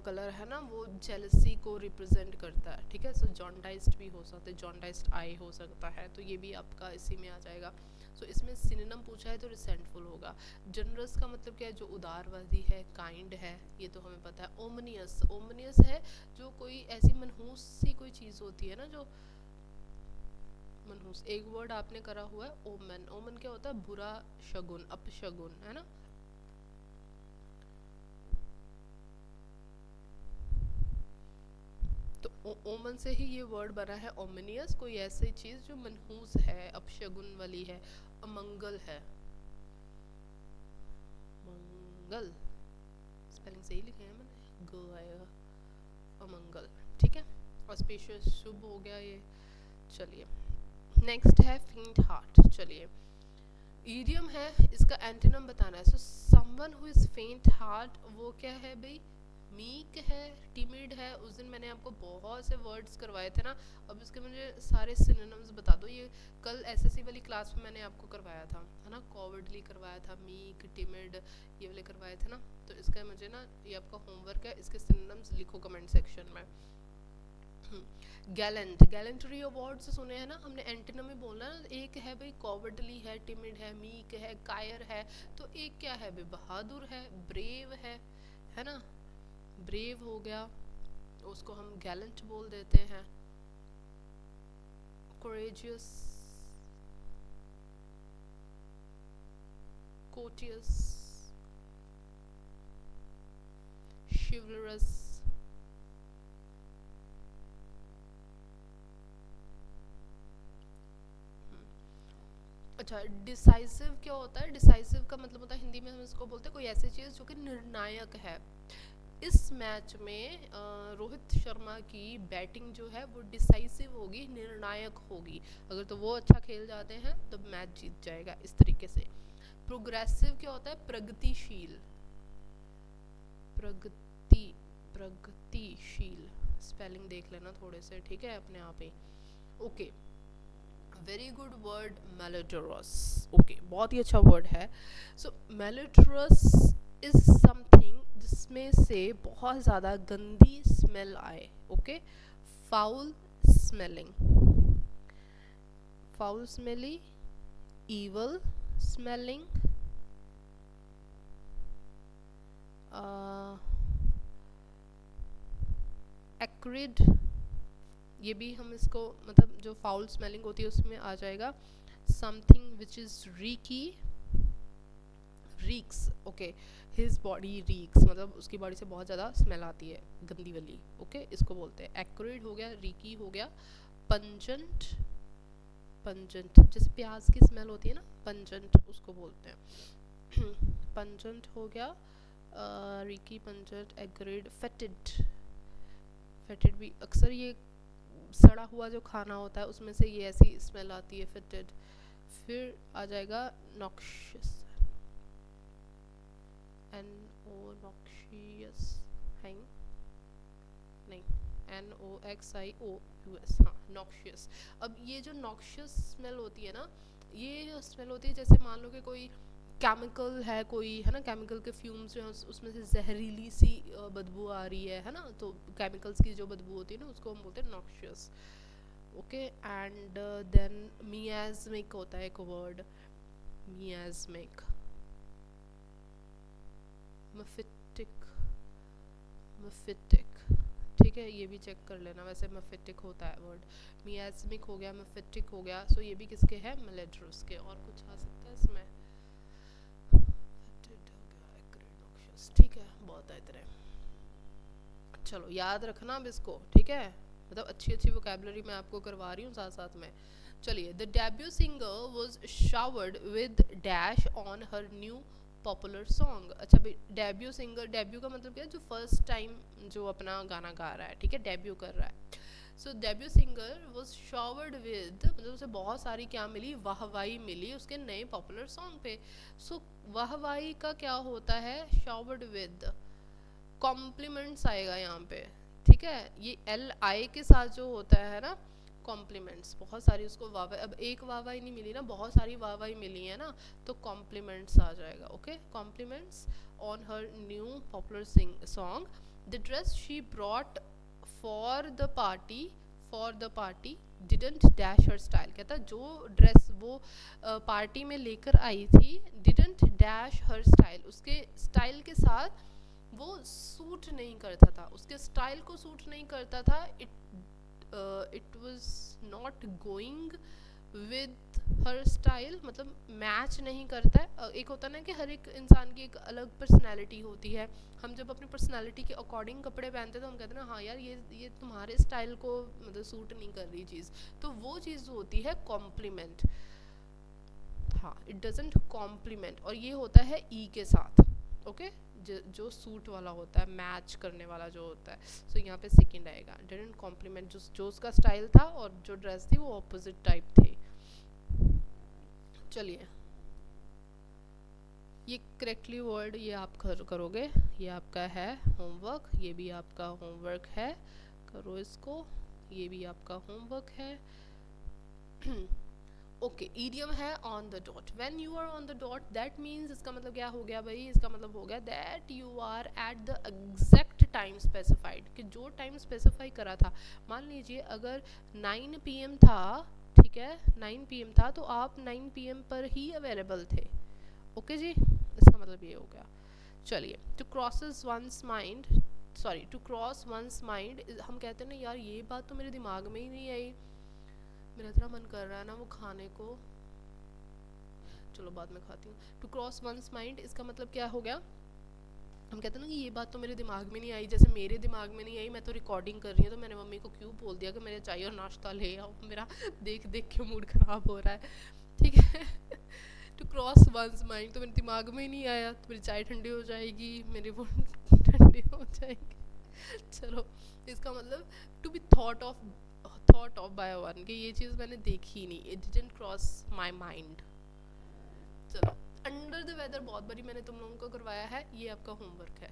कलर है ना वो जेलसी को रिप्रेजेंट करता है, ठीक है। सो जॉन्डाइज्ड भी हो सकता है, जॉन्डाइज्ड आई हो सकता है, तो ये भी आपका इसी में आ जाएगा। सो इसमें सिनोनिम पूछा है तो रिसेंटफुल होगा। जनरस का मतलब क्या है, जो उदारवादी है, काइंड है, ये तो हमें पता है। ओमनियस, ओमनियस है जो कोई ऐसी मनहूस सी कोई चीज़ होती है ना, जो मनहूस। एक वर्ड आपने करा हुआ है ओमन, ओमन क्या होता है, बुरा शगुन, अपशगुन, है ना। तो ओमन से ही ये वर्ड बना है ओमिनियस, कोई ऐसी चीज़ जो मनहूस है, अपशगुन वाली है, अमंगल है। मंगल स्पेलिंग सही लिखे हैं मैंने, ग आएगा, अमंगल, ठीक है। ऑस्पिशियस शुभ हो गया ये। चलिए नेक्स्ट है फेंट हार्ट। चलिए ईडियम है, इसका एंटोनिम बताना है। सो समवन हु इज फेंट हार्ट, वो क्या है भाई, मीक है, टिमिड है। उस दिन मैंने आपको बहुत से वर्ड्स करवाए थे ना, अब इसके मुझे सारे सिनोनिम्स बता दो। ये कल एसएससी वाली क्लास में मैंने आपको करवाया था, है ना, कॉवर्डली करवाया था, मीक, टिमिड, ये वाले करवाए थे ना। तो इसका मुझे ना, ये आपका होमवर्क है, इसके सिनोनिम्स लिखो कमेंट सेक्शन में। गैलेंट, गैलेंट्री अवार्ड से सुने हैं ना हमने, एंटोनिम में बोलना ना, एक है भाई कॉवर्डली है, टिमिड है, मीक है, कायर है, तो एक क्या है भाई, बहादुर है, ब्रेव है ना, ब्रेव हो गया, उसको हम गैलेंट बोल देते हैं। courageous, courteous, chivalrous, अच्छा डिसाइसिव क्या होता है, डिसाइसिव का मतलब होता है हिंदी में हम इसको बोलते हैं कोई ऐसी चीज़ जो कि निर्णायक है। इस मैच में रोहित शर्मा की बैटिंग जो है वो डिसाइसिव होगी, निर्णायक होगी, अगर तो वो अच्छा खेल जाते हैं तो मैच जीत जाएगा, इस तरीके से। प्रोग्रेसिव क्या होता है, प्रगतिशील, प्रगतिशील, स्पेलिंग देख लेना थोड़े से, ठीक है, अपने आप ही। Okay, very good word malodorous, okay, बहुत ही अच्छा वर्ड है। सो मेलोडोरस इज समथिंग जिसमें से बहुत ज़्यादा गंदी स्मेल आए, okay, foul smelling, foul smelly, evil smelling, acrid, ये भी हम इसको मतलब जो फाउल स्मेलिंग होती है उसमें आ जाएगा। Something which is Ricky, reeks, okay, his body reeks, मतलब उसकी बॉडी से बहुत ज़्यादा स्मेल आती है, गंदी वाली, ओके, इसको बोलते हैं। एक्यूरेट हो गया, रीकी हो गया, पंजेंट, पंजेंट जैसे प्याज की स्मेल होती है ना, पंजेंट उसको बोलते हैं। पंजेंट हो गया, रीकी, पंजेंट, एक्यूरेट, फेटिड, फेटिड भी अक्सर ये सड़ा हुआ जो खाना होता है उसमें से ये ऐसी स्मेल आती है, फेटिड। फिर आ जाएगा नॉक्शियस, NO, नॉक्शियस, हैंग नहीं, NOXIOUS, हाँ, नॉक्शियस। अब ये जो नॉक्शियस स्मेल होती है ना, ये स्मेल होती है जैसे मान लो कि कोई केमिकल है, कोई है ना, केमिकल के फ्यूम्स जो हैं उसमें से जहरीली सी बदबू आ रही है ना, तो केमिकल्स की जो बदबू होती है ना उसको हम बोलते हैं नॉक्शियस, ओके। एंड देन मियाज़मिक होता है एक वर्ड, मियाज़मिक, मफिटिक, मफिटिक, ठीक है, ये भी चेक कर लेना, वैसे मफिटिक होता है वर्ड, मियाज़मिक हो गया, मफिटिक हो गया, सो ये भी किसके हैं, मेलेड्रोस के। और कुछ आ सकता है इसमें, ठीक है, बहुत है इतने, चलो याद रखना अब इसको, ठीक है, मतलब अच्छी अच्छी वोकैबुलरी मैं आपको करवा रही हूँ साथ साथ में। चलिए, the debut singer was showered with dash on her new popular song. अच्छा भाई, डेब्यू सिंगर, डेब्यू का मतलब क्या है, जो फर्स्ट टाइम जो अपना गाना गा रहा है, ठीक है, डेब्यू कर रहा है। So debut singer was showered with, मतलब उसे बहुत सारी क्या मिली, वाहवाही मिली उसके नए पॉपुलर सॉन्ग पे। सो वाहवाही का क्या होता है, शावर्ड विद, कॉम्प्लीमेंट्स आएगा यहाँ पे, ठीक है, ये LI के साथ जो होता है ना, कॉम्प्लीमेंट्स, बहुत सारी उसको वाहवाही, अब एक वाहवाही नहीं मिली ना, बहुत सारी वाहवाही मिली है ना, तो कॉम्प्लीमेंट्स आ जाएगा, okay, compliments on her new popular song, the dress she brought for the party, for the party didn't dash her style, कहता जो ड्रेस वो पार्टी में लेकर आई थी, डिडंट डैश हर स्टाइल, उसके स्टाइल के साथ वो सूट नहीं करता था, उसके स्टाइल को सूट नहीं करता था, it was not going with her style, मतलब मैच नहीं करता है। एक होता है ना कि हर एक इंसान की एक अलग पर्सनैलिटी होती है, हम जब अपनी पर्सनैलिटी के अकॉर्डिंग कपड़े पहनते हैं तो हम कहते हैं ना, हाँ यार ये तुम्हारे स्टाइल को मतलब सूट नहीं कर रही चीज़, तो वो चीज़ होती है कॉम्प्लीमेंट, हाँ, इट डजेंट कॉम्प्लीमेंट, और ये होता है ई के साथ, ओके, जो सूट वाला होता है, मैच करने वाला जो होता है, सो यहाँ पे सेकंड आएगा, डिडंट कॉम्प्लीमेंट, जो उसका स्टाइल था और जो ड्रेस थी वो ऑपोजिट टाइप थे। चलिए, ये करेक्टली वर्ड ये आप करोगे, ये आपका है होमवर्क, ये भी आपका होमवर्क है, करो इसको, ये भी आपका होमवर्क है। ओके, ईडियम है on the dot. When you are on the dot that means, इसका मतलब क्या हो गया भाई, इसका मतलब हो गया that you are at the exact time specified, कि जो टाइम स्पेसिफाई करा था। मान लीजिए अगर 9 PM था, ठीक है, 9 PM था, तो आप 9 PM पर ही अवेलेबल थे। ओके जी, इसका मतलब ये हो गया। चलिए, to crosses one's mind, sorry to cross one's mind, हम कहते हैं ना यार ये बात तो मेरे दिमाग में ही नहीं आई, मेरा इतना मन कर रहा है ना वो खाने को, चलो बाद में खाती हूँ। टू क्रॉस वंस माइंड, इसका मतलब क्या हो गया, हम कहते हैं ना कि ये बात तो मेरे दिमाग में नहीं आई, जैसे मेरे दिमाग में नहीं आई, मैं तो रिकॉर्डिंग कर रही हूँ, तो मैंने मम्मी को क्यों बोल दिया कि मेरे चाय और नाश्ता ले आओ, मेरा देख देख के मूड खराब हो रहा है, ठीक है। टू क्रॉस वंस माइंड, तो मेरे दिमाग में ही नहीं आया, तो मेरी चाय ठंडी हो जाएगी, मेरी वो ठंडी हो जाएगी। चलो, इसका मतलब to be thought of by one, कि ये चीज़ मैंने देखी नहीं, it didn't cross my mind. चलो, अंडर द वेदर बहुत बारी मैंने तुम लोगों को करवाया है, ये आपका होमवर्क है,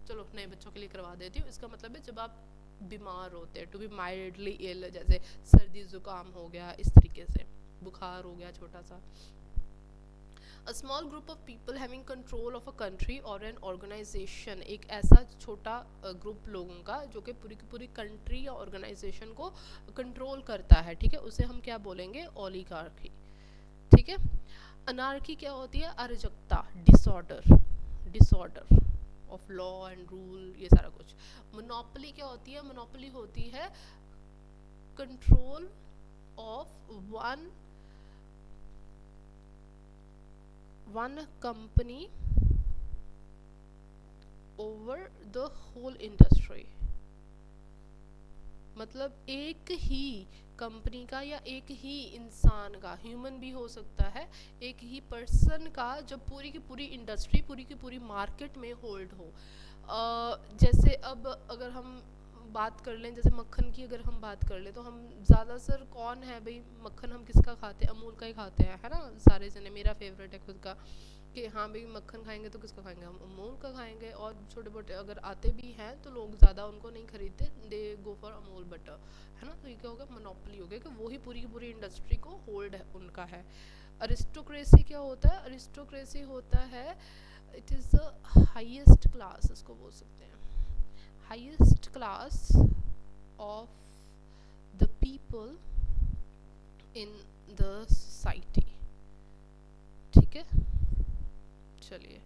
चलो नए बच्चों के लिए करवा देती हूँ। इसका मतलब है जब आप बीमार होते हैं, टू बी माइल्डली इल, जैसे सर्दी जुकाम हो गया, इस तरीके से बुखार हो गया छोटा सा। A small group of people having control of a country or an organization, एक ऐसा छोटा ग्रुप लोगों का जो कि पूरी की पूरी कंट्री या ऑर्गेनाइजेशन को कंट्रोल करता है, ठीक है, उसे हम क्या बोलेंगे, ओलिगार्की, ठीक है। अनार्की क्या होती है, अराजकता, disorder of law and rule, ये सारा कुछ। मोनोपोली क्या होती है, मोनोपोली होती है control of one company over the whole industry, मतलब एक ही कंपनी का या एक ही इंसान का, ह्यूमन भी हो सकता है, एक ही पर्सन का जब पूरी की पूरी इंडस्ट्री, पूरी की पूरी मार्केट में होल्ड हो। जैसे अब अगर हम बात कर लें, जैसे मक्खन की अगर हम बात कर लें, तो हम ज़्यादातर कौन है भाई, मक्खन हम किसका खाते हैं, अमूल का ही खाते हैं, है ना, सारे जने, मेरा फेवरेट है खुद का, कि हाँ भाई मक्खन खाएंगे तो किसका खाएंगे, हम अमूल का खाएंगे। और छोटे मोटे अगर आते भी हैं तो लोग ज़्यादा उनको नहीं खरीदते, दे गो फॉर अमूल बटर, है ना। तो ये क्या होगा, मोनोपोली हो गया, कि वो ही पूरी की पूरी इंडस्ट्री को होल्ड है, उनका है। अरिस्टोक्रेसी क्या होता है, अरिस्टोक्रेसी होता है, it is the highest class, इसको बोल सकते हैं highest class of the people in the society, ठीक है। चलिए,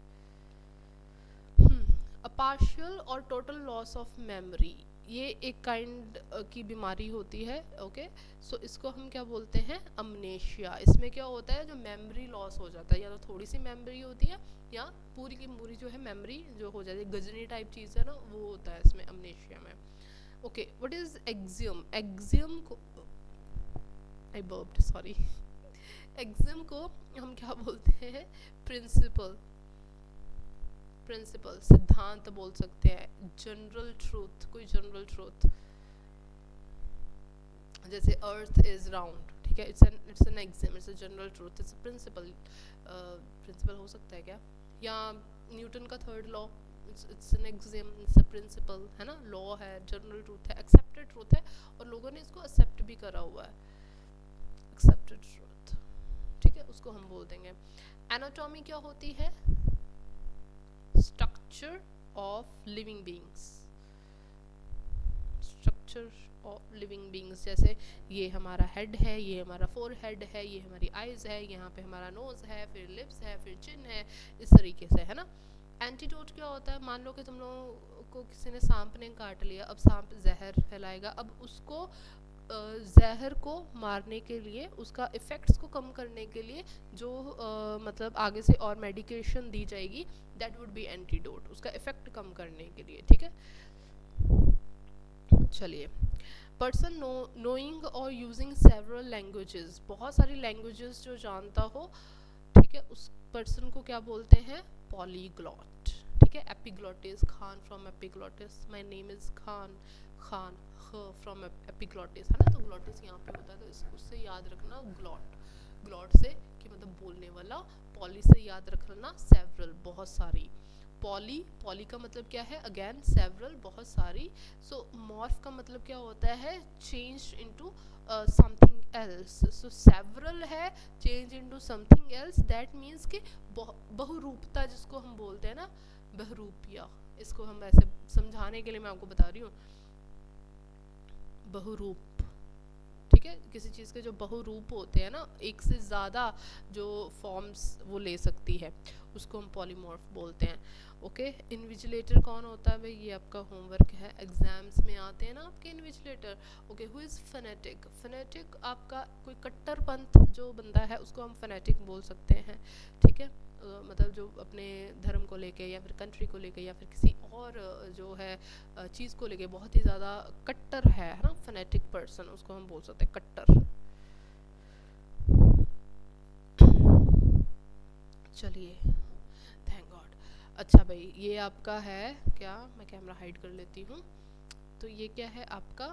अ पार्शियल और टोटल लॉस ऑफ मेमोरी, ये एक काइंड की बीमारी होती है, ओके। सो इसको हम क्या बोलते हैं, अमनेशिया। इसमें क्या होता है, जो मेमोरी लॉस हो जाता है, या तो थोड़ी सी मेमोरी होती है या पूरी की पूरी जो है मेमोरी जो हो जाती है, गजनी टाइप चीज़ है ना, वो होता है इसमें अमनेशिया में। Okay, what is axiom, axiom को आई बर्ब्ड, सॉरी एक्सियम को हम क्या बोलते हैं, प्रिंसिपल, सिद्धांत बोल सकते हैं, जनरल ट्रूथ, कोई जनरल ट्रूथ, जैसे अर्थ इज राउंड, ठीक है, it's an axiom, it's a general truth, it's a principle, principle हो सकता है क्या, या न्यूटन का third law, it's an axiom, it's a principle, है ना, लॉ है, जनरल ट्रूथ है, एक्सेप्टेड ट्रूथ है, और लोगों ने इसको एक्सेप्ट भी करा हुआ है, एक्सेप्टेड ट्रूथ, ठीक है, उसको हम बोल देंगे। एनाटॉमी क्या होती है, structure of living beings, structure of living beings, जैसे ये हमारा हेड है, ये हमारा फोर हेड है, ये हमारी आइज है, यहाँ पे हमारा नोज है, फिर लिप्स है, फिर चिन है, इस तरीके से, है ना। एंटीडोट क्या होता है, मान लो कि तुम लोगों को किसी ने सांप ने काट लिया, अब सांप जहर फैलाएगा, अब उसको जहर को मारने के लिए, उसका इफ़ेक्ट्स को कम करने के लिए जो मतलब आगे से और मेडिकेशन दी जाएगी, दैट वुड बी एंटीडोट, उसका इफ़ेक्ट कम करने के लिए, ठीक है। चलिए, पर्सन नोइंग और यूजिंग सेवरल लैंग्वेजेस, बहुत सारी लैंग्वेजेस जो जानता हो, ठीक है, उस पर्सन को क्या बोलते हैं, पॉलीग्लॉट, ठीक है। Epiglottis, Khan from epiglottis, my name is Khan, Khan from epiglottis, है ना, तो ग्लॉटिस यहाँ पे होता है, तो उससे याद रखना, ग्लॉट से कि मतलब बोलने वाला, पॉली से याद रखना सेवरल, बहुत सारी, पॉली, पॉली का मतलब क्या है, अगेन सेवरल, बहुत सारी। सो मॉर्फ का मतलब क्या होता है, चेंज इनटू समथिंग एल्स। सो सेवरल है, change into something else, that means कि बहुरूपता जिसको हम बोलते हैं ना, बहुरूपिया, इसको हम ऐसे समझाने के लिए मैं आपको बता रही हूँ, बहुरूप। ठीक है, किसी चीज़ के जो बहुरूप होते हैं ना, एक से ज़्यादा जो फॉर्म्स वो ले सकती है, उसको हम पॉलीमॉर्फ बोलते हैं। ओके, इन्विजिलेटर कौन होता है भाई, ये आपका होमवर्क है, एग्जाम्स में आते हैं ना आपके invigilator. Okay, who is phonetic, phonetic आपका कोई कट्टरपंथ जो बंदा है उसको हम फनेटिक बोल सकते हैं। ठीक है, मतलब जो अपने धर्म को लेके या फिर कंट्री को लेके या फिर किसी और जो है चीज़ को लेके बहुत ही ज़्यादा कट्टर है ना, फनेटिक पर्सन, उसको हम बोल सकते हैं कट्टर। चलिए, थैंक गॉड। अच्छा भाई, ये आपका है क्या, मैं कैमरा हाइड कर लेती हूँ। तो ये क्या है आपका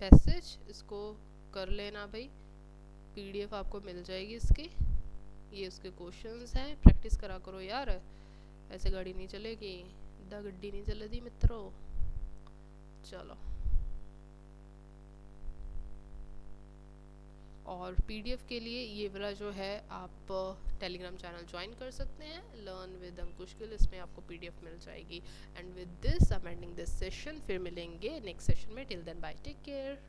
पैसेज, इसको कर लेना भाई, पीडीएफ आपको मिल जाएगी इसकी। ये उसके क्वेश्चंस हैं, प्रैक्टिस करा करो यार, ऐसे गाड़ी नहीं चलेगी, दा गड्डी नहीं चलेगी मित्रों। चलो, और पीडीएफ के लिए ये वाला जो है आप टेलीग्राम चैनल ज्वाइन कर सकते हैं, लर्न विद अंकुश गिल, इसमें आपको पीडीएफ मिल जाएगी। And with this I am ending this session, फिर मिलेंगे नेक्स्ट सेशन में, till then bye, take care.